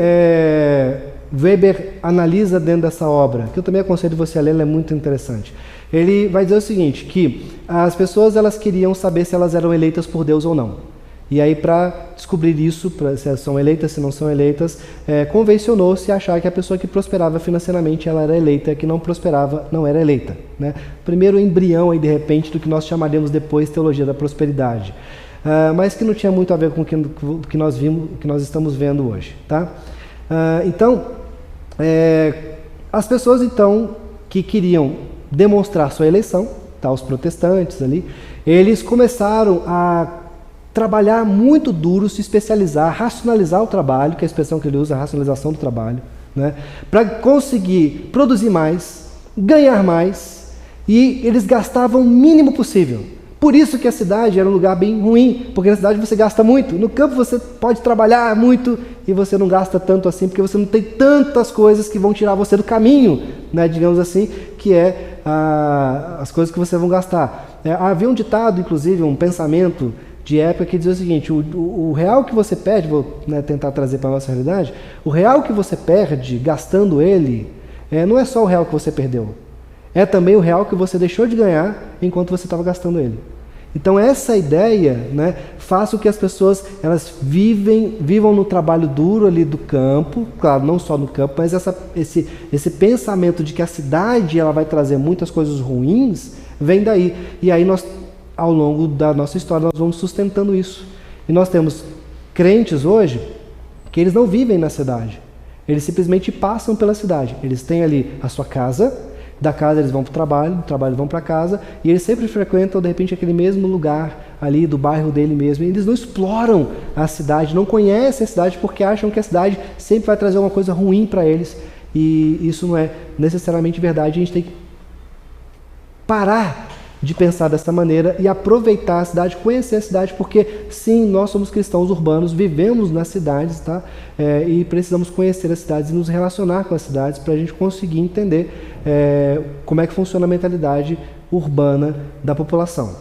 Weber analisa dentro dessa obra, que eu também aconselho você a ler, ela é muito interessante. Ele vai dizer o seguinte, que as pessoas elas queriam saber se elas eram eleitas por Deus ou não. E aí, para descobrir isso, se elas são eleitas, se não são eleitas, convencionou-se achar que a pessoa que prosperava financeiramente ela era eleita, que não prosperava não era eleita. Né? Primeiro embrião, aí, de repente, do que nós chamaríamos depois teologia da prosperidade. Mas que não tinha muito a ver com o que nós vimos, o que nós estamos vendo hoje. Tá? Então, as pessoas então que queriam demonstrar sua eleição, tá, os protestantes ali, eles começaram a trabalhar muito duro, se especializar, racionalizar o trabalho, que é a expressão que ele usa, a racionalização do trabalho, né, para conseguir produzir mais, ganhar mais, e eles gastavam o mínimo possível. Por isso que a cidade era um lugar bem ruim, porque na cidade você gasta muito. No campo você pode trabalhar muito e você não gasta tanto assim, porque você não tem tantas coisas que vão tirar você do caminho, né, digamos assim, que as coisas que você vão gastar. Havia um ditado, inclusive, um pensamento de época que dizia o seguinte, o real que você perde, vou, né, tentar trazer para a nossa realidade, o real que você perde gastando ele, não é só o real que você perdeu, é também o real que você deixou de ganhar enquanto você estava gastando ele. Então essa ideia, né, faz com que as pessoas elas vivam no trabalho duro ali do campo, claro, não só no campo, mas esse pensamento de que a cidade ela vai trazer muitas coisas ruins, vem daí. E aí nós, ao longo da nossa história, nós vamos sustentando isso. E nós temos crentes hoje que eles não vivem na cidade, eles simplesmente passam pela cidade. Eles têm ali a sua casa, da casa eles vão para o trabalho, do trabalho vão para casa, e eles sempre frequentam, de repente, aquele mesmo lugar ali do bairro dele mesmo. E eles não exploram a cidade, não conhecem a cidade, porque acham que a cidade sempre vai trazer uma coisa ruim para eles. E isso não é necessariamente verdade. A gente tem que parar de pensar dessa maneira e aproveitar a cidade, conhecer a cidade, porque sim, nós somos cristãos urbanos, vivemos nas cidades, tá? E precisamos conhecer as cidades e nos relacionar com as cidades para a gente conseguir entender como é que funciona a mentalidade urbana da população.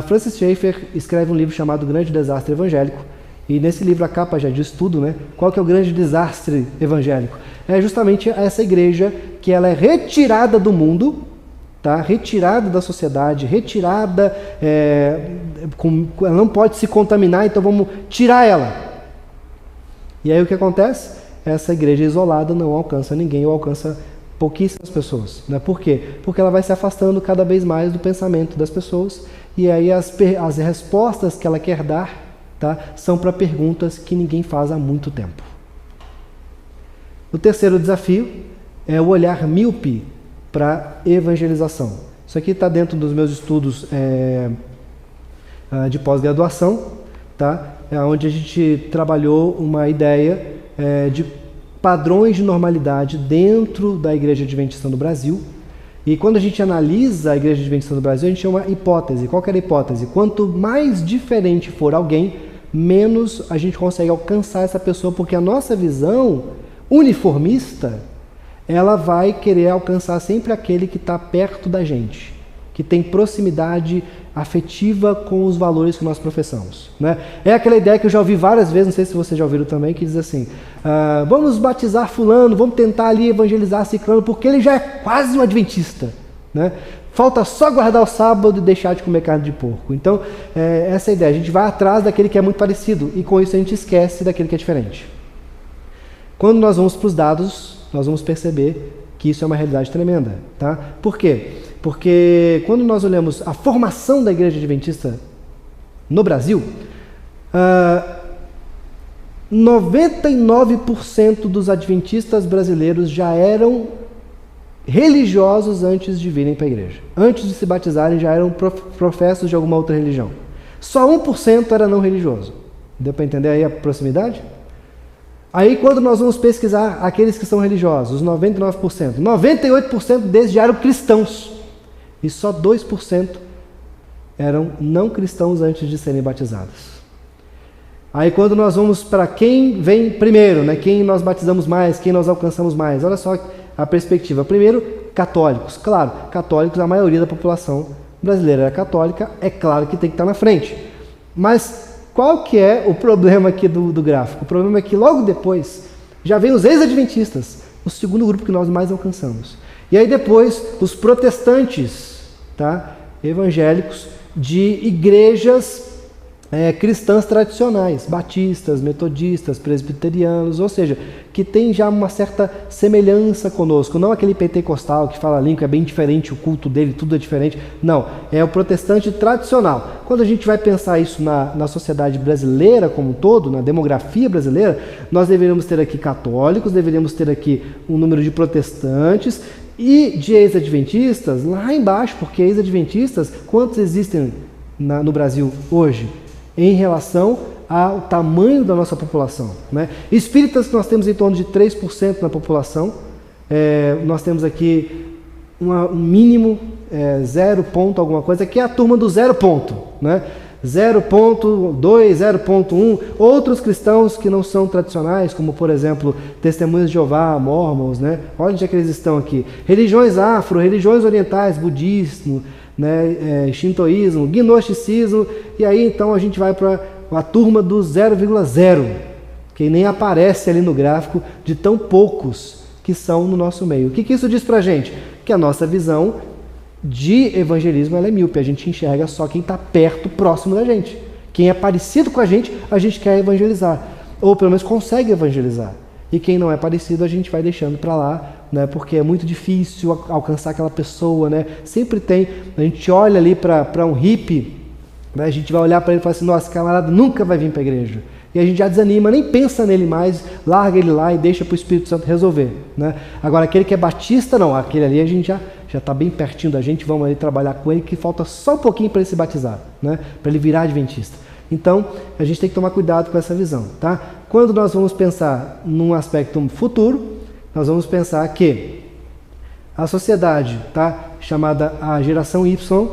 Francis Schaeffer escreve um livro chamado Grande Desastre Evangélico, e nesse livro a capa já diz tudo, né? Qual que é o grande desastre evangélico? É justamente essa igreja que ela é retirada do mundo, tá? Retirada da sociedade, retirada, ela não pode se contaminar, então vamos tirar ela. E aí o que acontece? Essa igreja isolada não alcança ninguém, ou alcança pouquíssimas pessoas. Né? Por quê? Porque ela vai se afastando cada vez mais do pensamento das pessoas, e aí as respostas que ela quer dar, tá, são para perguntas que ninguém faz há muito tempo. O terceiro desafio é o olhar míope para evangelização. Isso aqui está dentro dos meus estudos de pós-graduação, tá? Onde a gente trabalhou uma ideia de padrões de normalidade dentro da Igreja Adventista no Brasil. E quando a gente analisa a Igreja Adventista no Brasil, a gente chama uma hipótese. Qual que era a hipótese? Quanto mais diferente for alguém, menos a gente consegue alcançar essa pessoa, porque a nossa visão uniformista, ela vai querer alcançar sempre aquele que está perto da gente, que tem proximidade afetiva com os valores que nós professamos, né? É aquela ideia que eu já ouvi várias vezes, não sei se vocês já ouviram também, que diz assim, vamos batizar fulano, vamos tentar ali evangelizar ciclano, porque ele já é quase um adventista, né? Falta só guardar o sábado e deixar de comer carne de porco. Então, essa é a ideia, a gente vai atrás daquele que é muito parecido, e com isso a gente esquece daquele que é diferente. Quando nós vamos para os dados, nós vamos perceber que isso é uma realidade tremenda, tá? Por quê? Porque quando nós olhamos a formação da Igreja Adventista no Brasil, 99% dos adventistas brasileiros já eram religiosos antes de virem para a igreja. Antes de se batizarem já eram professos de alguma outra religião. Só 1% era não religioso. Deu para entender aí a proximidade? Aí quando nós vamos pesquisar aqueles que são religiosos, os 99%, 98% deles já eram cristãos. E só 2% eram não cristãos antes de serem batizados. Aí quando nós vamos para quem vem primeiro, né? Quem nós batizamos mais, quem nós alcançamos mais, olha só a perspectiva. Primeiro, católicos. Claro, católicos, a maioria da população brasileira era católica, é claro que tem que estar na frente. Mas qual que é o problema aqui do gráfico? O problema é que logo depois já vem os ex-adventistas, o segundo grupo que nós mais alcançamos. E aí depois os protestantes, tá? Evangélicos de igrejas cristãs tradicionais, batistas, metodistas, presbiterianos, ou seja, que tem já uma certa semelhança conosco, não aquele pentecostal que fala língua, é bem diferente, o culto dele, tudo é diferente, não, é o protestante tradicional. Quando a gente vai pensar isso na sociedade brasileira como um todo, na demografia brasileira, nós deveríamos ter aqui católicos, deveríamos ter aqui um número de protestantes e de ex-adventistas lá embaixo, porque ex-adventistas, quantos existem no Brasil hoje? Em relação ao tamanho da nossa população, né? Espíritas nós temos em torno de 3% na população, nós temos aqui um mínimo 0 ponto alguma coisa, que é a turma do 0 ponto, né? 0.2, 0.1, outros cristãos que não são tradicionais, como por exemplo, Testemunhas de Jeová, Mormons, né? Olha onde é que eles estão aqui. Religiões afro, religiões orientais, budismo, né, shintoísmo, gnosticismo, e aí então a gente vai para a turma do 0,0, que nem aparece ali no gráfico de tão poucos que são no nosso meio. O que isso diz para a gente? Que a nossa visão de evangelismo ela é míope, a gente enxerga só quem está perto, próximo da gente. Quem é parecido com a gente quer evangelizar, ou pelo menos consegue evangelizar. E quem não é parecido a gente vai deixando para lá, né, porque é muito difícil alcançar aquela pessoa, né? Sempre tem, a gente olha ali para um hippie, né, a gente vai olhar para ele e falar assim, nossa, esse camarada nunca vai vir para a igreja. E a gente já desanima, nem pensa nele mais, larga ele lá e deixa para o Espírito Santo resolver, né? Agora aquele que é batista, não, aquele ali a gente já está bem pertinho da gente, vamos ali trabalhar com ele, que falta só um pouquinho para ele se batizar, né? Para ele virar adventista. Então, a gente tem que tomar cuidado com essa visão, tá? Quando nós vamos pensar num aspecto futuro, nós vamos pensar que a sociedade, tá, chamada a geração Y,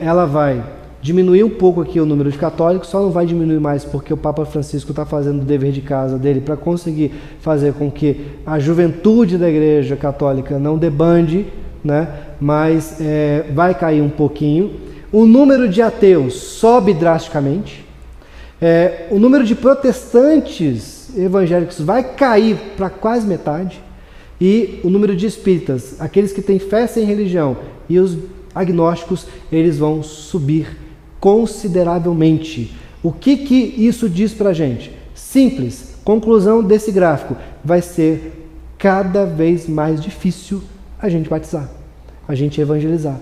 ela vai diminuir um pouco aqui o número de católicos, só não vai diminuir mais porque o Papa Francisco está fazendo o dever de casa dele para conseguir fazer com que a juventude da Igreja Católica não debande, né, mas vai cair um pouquinho. O número de ateus sobe drasticamente. O número de protestantes evangélicos vai cair para quase metade. E o número de espíritas, aqueles que têm fé sem religião, e os agnósticos, eles vão subir consideravelmente. O que isso diz para a gente? Simples. Conclusão desse gráfico. Vai ser cada vez mais difícil a gente batizar, a gente evangelizar.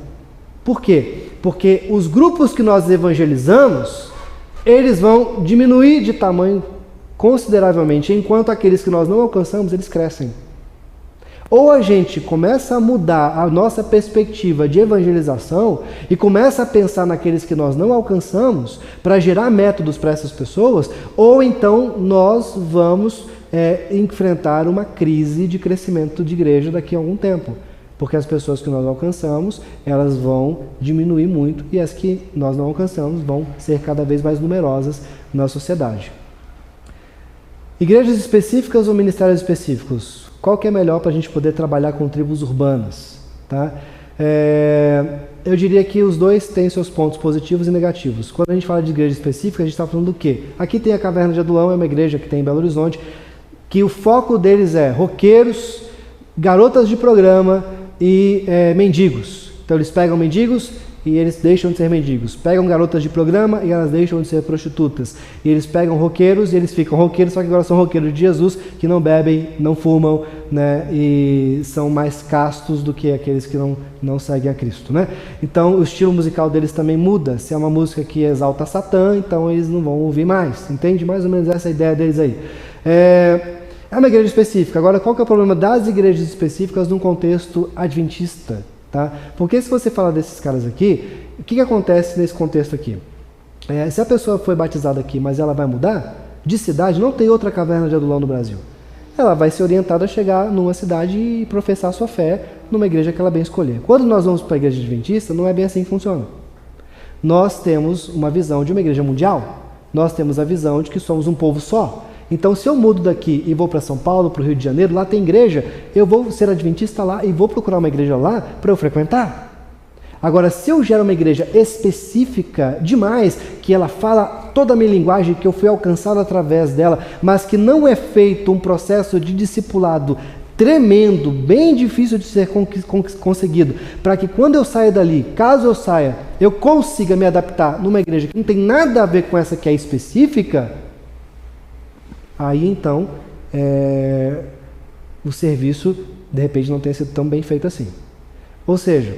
Por quê? Porque os grupos que nós evangelizamos, eles vão diminuir de tamanho consideravelmente, enquanto aqueles que nós não alcançamos, eles crescem. Ou a gente começa a mudar a nossa perspectiva de evangelização e começa a pensar naqueles que nós não alcançamos para gerar métodos para essas pessoas, ou então nós vamos enfrentar uma crise de crescimento de igreja daqui a algum tempo. Porque as pessoas que nós alcançamos, elas vão diminuir muito e as que nós não alcançamos vão ser cada vez mais numerosas na sociedade. Igrejas específicas ou ministérios específicos? Qual que é melhor para a gente poder trabalhar com tribos urbanas? Tá? Eu diria que os dois têm seus pontos positivos e negativos. Quando a gente fala de igreja específica, a gente está falando do quê? Aqui tem a Caverna de Adulão, é uma igreja que tem em Belo Horizonte, que o foco deles é roqueiros, garotas de programa e mendigos. Então eles pegam mendigos e eles deixam de ser mendigos. Pegam garotas de programa e elas deixam de ser prostitutas. E eles pegam roqueiros e eles ficam roqueiros, só que agora são roqueiros de Jesus, que não bebem, não fumam, né, e são mais castos do que aqueles que não seguem a Cristo, né? Então o estilo musical deles também muda. Se é uma música que exalta Satã, então eles não vão ouvir mais. Entende? Mais ou menos essa é a ideia deles aí. É uma igreja específica. Agora, qual que é o problema das igrejas específicas num contexto adventista? Tá? Porque se você falar desses caras aqui, o que acontece nesse contexto aqui? Se a pessoa foi batizada aqui, mas ela vai mudar de cidade, não tem outra Caverna de Adulão no Brasil. Ela vai ser orientada a chegar numa cidade e professar sua fé numa igreja que ela bem escolher. Quando nós vamos para a igreja adventista, não é bem assim que funciona. Nós temos uma visão de uma igreja mundial. Nós temos a visão de que somos um povo só. Então, se eu mudo daqui e vou para São Paulo, para o Rio de Janeiro, lá tem igreja, eu vou ser adventista lá e vou procurar uma igreja lá para eu frequentar. Agora, se eu gero uma igreja específica demais, que ela fala toda a minha linguagem, que eu fui alcançado através dela, mas que não é feito um processo de discipulado tremendo, bem difícil de ser conseguido, para que quando eu saia dali, caso eu saia, eu consiga me adaptar numa igreja que não tem nada a ver com essa que é específica, aí então o serviço de repente não tenha sido tão bem feito assim. Ou seja,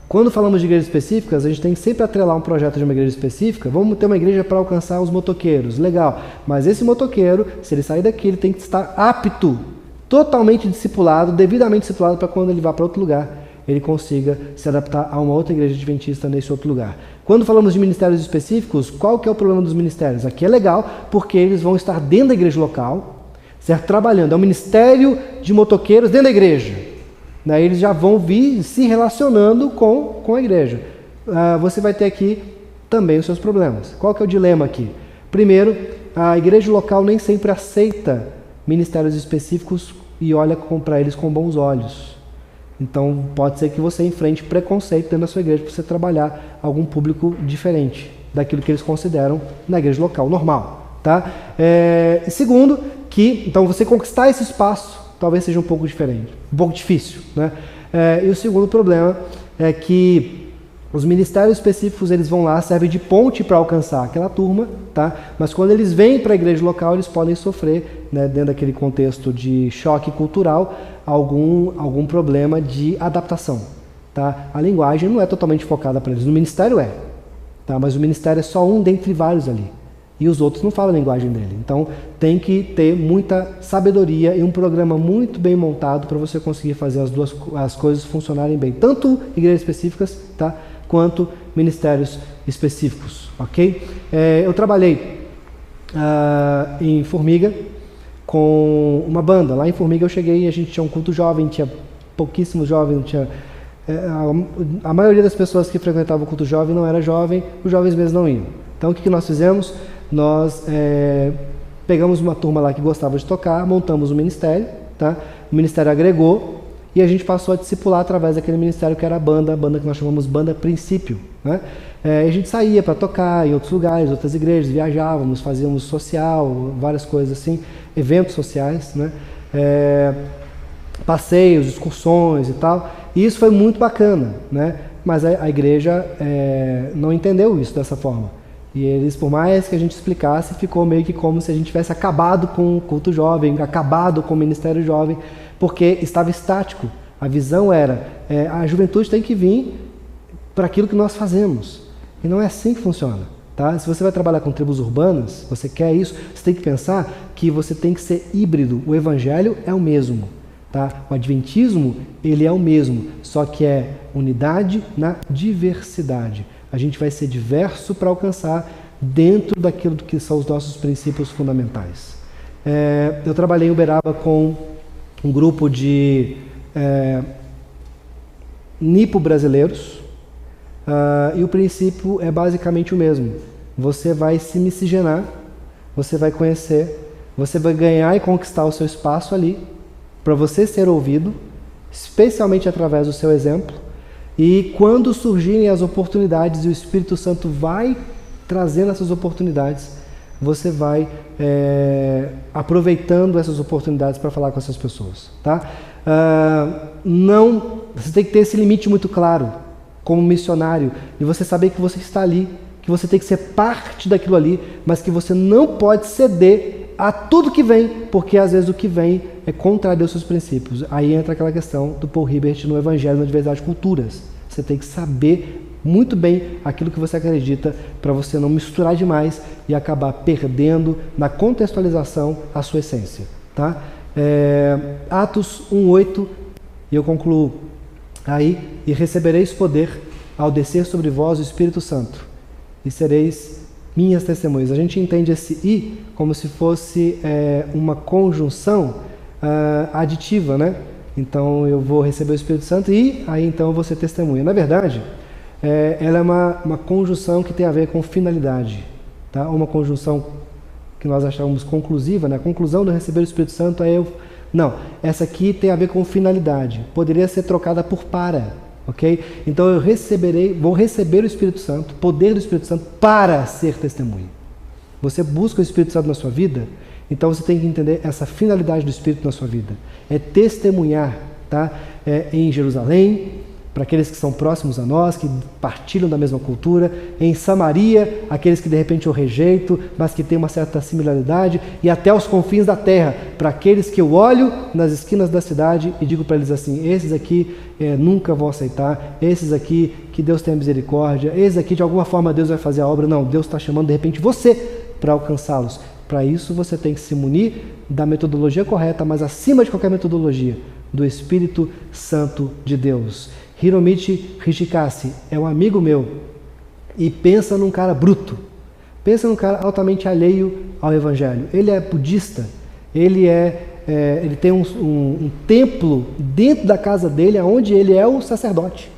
quando falamos de igrejas específicas, a gente tem que sempre atrelar um projeto de uma igreja específica. Vamos ter uma igreja para alcançar os motoqueiros, legal, mas esse motoqueiro, se ele sair daqui, ele tem que estar apto, totalmente discipulado, devidamente discipulado, para quando ele vá para outro lugar, ele consiga se adaptar a uma outra igreja adventista nesse outro lugar. Quando falamos de ministérios específicos, qual que é o problema dos ministérios? Aqui é legal, porque eles vão estar dentro da igreja local, certo? Trabalhando. É um ministério de motoqueiros dentro da igreja. Daí eles já vão vir se relacionando com a igreja. Você vai ter aqui também os seus problemas. Qual que é o dilema aqui? Primeiro, a igreja local nem sempre aceita ministérios específicos e olha para eles com bons olhos. Então, pode ser que você enfrente preconceito dentro da sua igreja para você trabalhar algum público diferente daquilo que eles consideram na igreja local, normal. Tá? Segundo, que então você conquistar esse espaço talvez seja um pouco diferente, um pouco difícil. Né? E o segundo problema é que os ministérios específicos, eles vão lá, servem de ponte para alcançar aquela turma, tá? Mas quando eles vêm para a igreja local, eles podem sofrer, né, dentro daquele contexto de choque cultural, algum problema de adaptação. Tá? A linguagem não é totalmente focada para eles, no ministério é, tá? Mas o ministério é só um dentre vários ali, e os outros não falam a linguagem dele. Então tem que ter muita sabedoria e um programa muito bem montado para você conseguir fazer as coisas funcionarem bem, tanto igrejas específicas, tá, quanto ministérios específicos, ok? Eu trabalhei em Formiga com uma banda. Lá em Formiga eu cheguei e a gente tinha um culto jovem, tinha pouquíssimos jovens, a maioria das pessoas que frequentavam o culto jovem não era jovem, os jovens mesmo não iam. Então o que nós fizemos? Nós pegamos uma turma lá que gostava de tocar, montamos um ministério, tá? O ministério agregou e a gente passou a discipular através daquele ministério que era a banda que nós chamamos Banda Princípio. Né? A gente saía para tocar em outros lugares, outras igrejas, viajávamos, fazíamos social, várias coisas assim, eventos sociais, né? Passeios, excursões e tal, e isso foi muito bacana, né? Mas a igreja não entendeu isso dessa forma. E eles, por mais que a gente explicasse, ficou meio que como se a gente tivesse acabado com o culto jovem, acabado com o ministério jovem, porque estava estático. A visão era, a juventude tem que vir para aquilo que nós fazemos. E não é assim que funciona. Tá? Se você vai trabalhar com tribos urbanas, você quer isso, você tem que pensar que você tem que ser híbrido. O evangelho é o mesmo. Tá? O adventismo, ele é o mesmo, só que é unidade na diversidade. A gente vai ser diverso para alcançar dentro daquilo que são os nossos princípios fundamentais. Eu trabalhei em Uberaba com um grupo de nipo-brasileiros, e o princípio é basicamente o mesmo. Você vai se miscigenar, você vai conhecer, você vai ganhar e conquistar o seu espaço ali, para você ser ouvido, especialmente através do seu exemplo, e quando surgirem as oportunidades e o Espírito Santo vai trazendo essas oportunidades, você vai aproveitando essas oportunidades para falar com essas pessoas. Tá? Você tem que ter esse limite muito claro, como missionário, e você saber que você está ali, que você tem que ser parte daquilo ali, mas que você não pode ceder a tudo que vem, porque às vezes o que vem é contrário aos seus princípios. Aí entra aquela questão do Paul Hibbert no Evangelho na Diversidade de Culturas. Você tem que saber muito bem aquilo que você acredita para você não misturar demais e acabar perdendo na contextualização a sua essência. Tá? Atos 1:8, e eu concluo aí: e recebereis poder ao descer sobre vós o Espírito Santo, e sereis minhas testemunhas. A gente entende esse "e" como se fosse uma conjunção aditiva, né? Então eu vou receber o Espírito Santo e aí então eu vou ser testemunha. Na verdade, ela é uma conjunção que tem a ver com finalidade, tá? Uma conjunção que nós achamos conclusiva, né? A conclusão do receber o Espírito Santo é não, essa aqui tem a ver com finalidade. Poderia ser trocada por para. Okay? Então vou receber o Espírito Santo, poder do Espírito Santo para ser testemunha. Você busca o Espírito Santo na sua vida, então você tem que entender essa finalidade do Espírito na sua vida. É testemunhar, tá? Em Jerusalém, para aqueles que são próximos a nós, que partilham da mesma cultura, em Samaria, aqueles que de repente eu rejeito, mas que têm uma certa similaridade, e até os confins da terra, para aqueles que eu olho nas esquinas da cidade e digo para eles assim: esses aqui nunca vão aceitar, esses aqui que Deus tenha misericórdia, esses aqui de alguma forma Deus vai fazer a obra. Não, Deus está chamando de repente você para alcançá-los. Para isso você tem que se munir da metodologia correta, mas acima de qualquer metodologia, do Espírito Santo de Deus. Hiromichi Hishikase é um amigo meu e pensa num cara bruto, pensa num cara altamente alheio ao Evangelho. Ele é budista, ele tem um templo dentro da casa dele, onde ele é o sacerdote.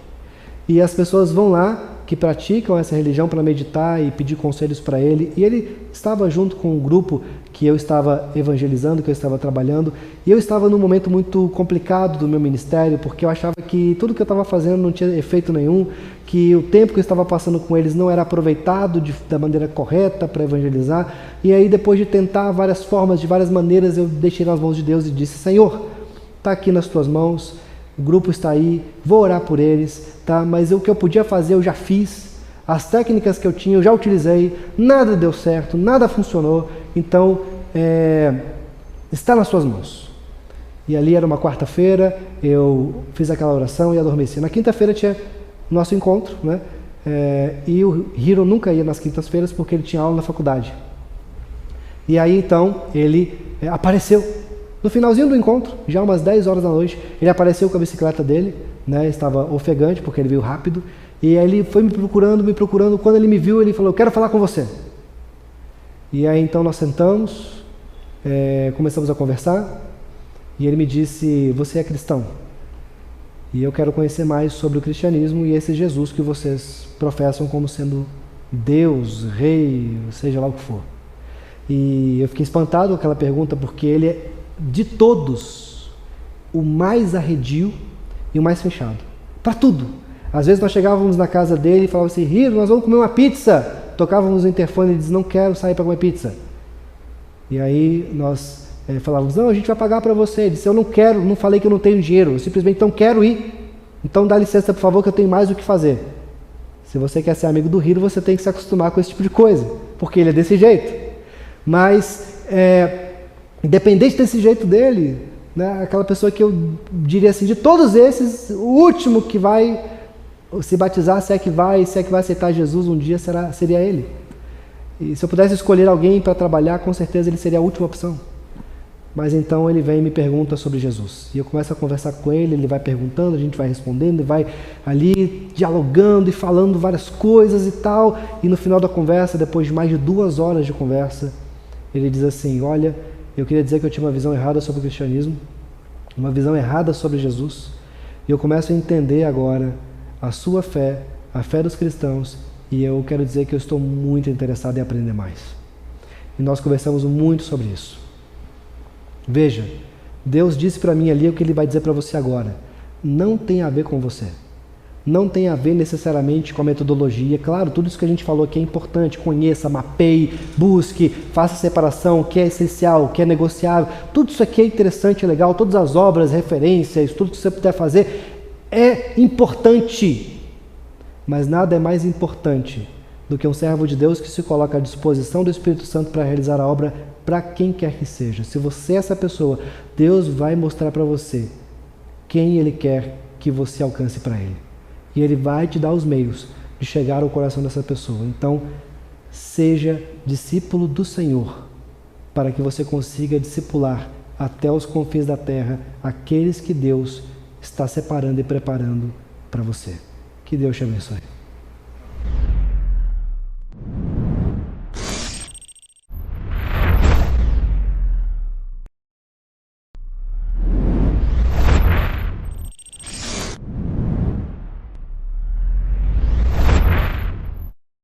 E as pessoas vão lá, que praticam essa religião, para meditar e pedir conselhos para ele. E ele estava junto com um grupo que eu estava evangelizando, que eu estava trabalhando, e eu estava num momento muito complicado do meu ministério, porque eu achava que tudo que eu estava fazendo não tinha efeito nenhum, que o tempo que eu estava passando com eles não era aproveitado da maneira correta para evangelizar. E aí, depois de tentar várias formas, de várias maneiras, eu deixei nas mãos de Deus e disse: Senhor, está aqui nas tuas mãos, o grupo está aí, vou orar por eles, tá? Mas o que eu podia fazer eu já fiz, as técnicas que eu tinha eu já utilizei, nada deu certo, nada funcionou, então está nas suas mãos. E ali era uma quarta-feira, eu fiz aquela oração e adormeci. Na quinta-feira tinha nosso encontro, né? E o Hiro nunca ia nas quintas-feiras porque ele tinha aula na faculdade. E aí então ele apareceu. No finalzinho do encontro, já umas 10 horas da noite, ele apareceu com a bicicleta dele, né? Estava ofegante porque ele veio rápido, e aí ele foi me procurando. Quando ele me viu, ele falou: eu quero falar com você. E aí então nós sentamos, começamos a conversar, e ele me disse: você é cristão? E eu quero conhecer mais sobre o cristianismo e esse Jesus que vocês professam como sendo Deus, Rei, seja lá o que for. E eu fiquei espantado com aquela pergunta, porque ele é, de todos, o mais arredio e o mais fechado. Para tudo. Às vezes nós chegávamos na casa dele e falávamos assim: Hiro, nós vamos comer uma pizza. Tocávamos no interfone e ele dizia: não quero sair para comer pizza. E aí nós falávamos: não, a gente vai pagar para você. Ele disse: eu não quero, não falei que eu não tenho dinheiro, eu simplesmente não quero ir. Então dá licença, por favor, que eu tenho mais o que fazer. Se você quer ser amigo do Hiro, você tem que se acostumar com esse tipo de coisa, porque ele é desse jeito. Mas, independente desse jeito dele, né, aquela pessoa que eu diria assim, de todos esses, o último que vai se batizar, se é que vai aceitar Jesus um dia, seria ele. E se eu pudesse escolher alguém para trabalhar, com certeza ele seria a última opção. Mas então ele vem e me pergunta sobre Jesus. E eu começo a conversar com ele, ele vai perguntando, a gente vai respondendo, e vai ali dialogando e falando várias coisas e tal. E no final da conversa, depois de mais de 2 horas de conversa, ele diz assim: olha, eu queria dizer que eu tinha uma visão errada sobre o cristianismo, uma visão errada sobre Jesus. E eu começo a entender agora a sua fé, a fé dos cristãos, e eu quero dizer que eu estou muito interessado em aprender mais. E nós conversamos muito sobre isso. Veja, Deus disse para mim ali o que Ele vai dizer para você agora. Não tem a ver com você. Não tem a ver necessariamente com a metodologia. Claro, tudo isso que a gente falou aqui é importante. Conheça, mapeie, busque, faça separação, o que é essencial, o que é negociável. Tudo isso aqui é interessante, é legal. Todas as obras, referências, tudo que você puder fazer é importante. Mas nada é mais importante do que um servo de Deus que se coloca à disposição do Espírito Santo para realizar a obra para quem quer que seja. Se você é essa pessoa, Deus vai mostrar para você quem Ele quer que você alcance para Ele. E Ele vai te dar os meios de chegar ao coração dessa pessoa. Então, seja discípulo do Senhor, para que você consiga discipular até os confins da terra aqueles que Deus está separando e preparando para você. Que Deus te abençoe.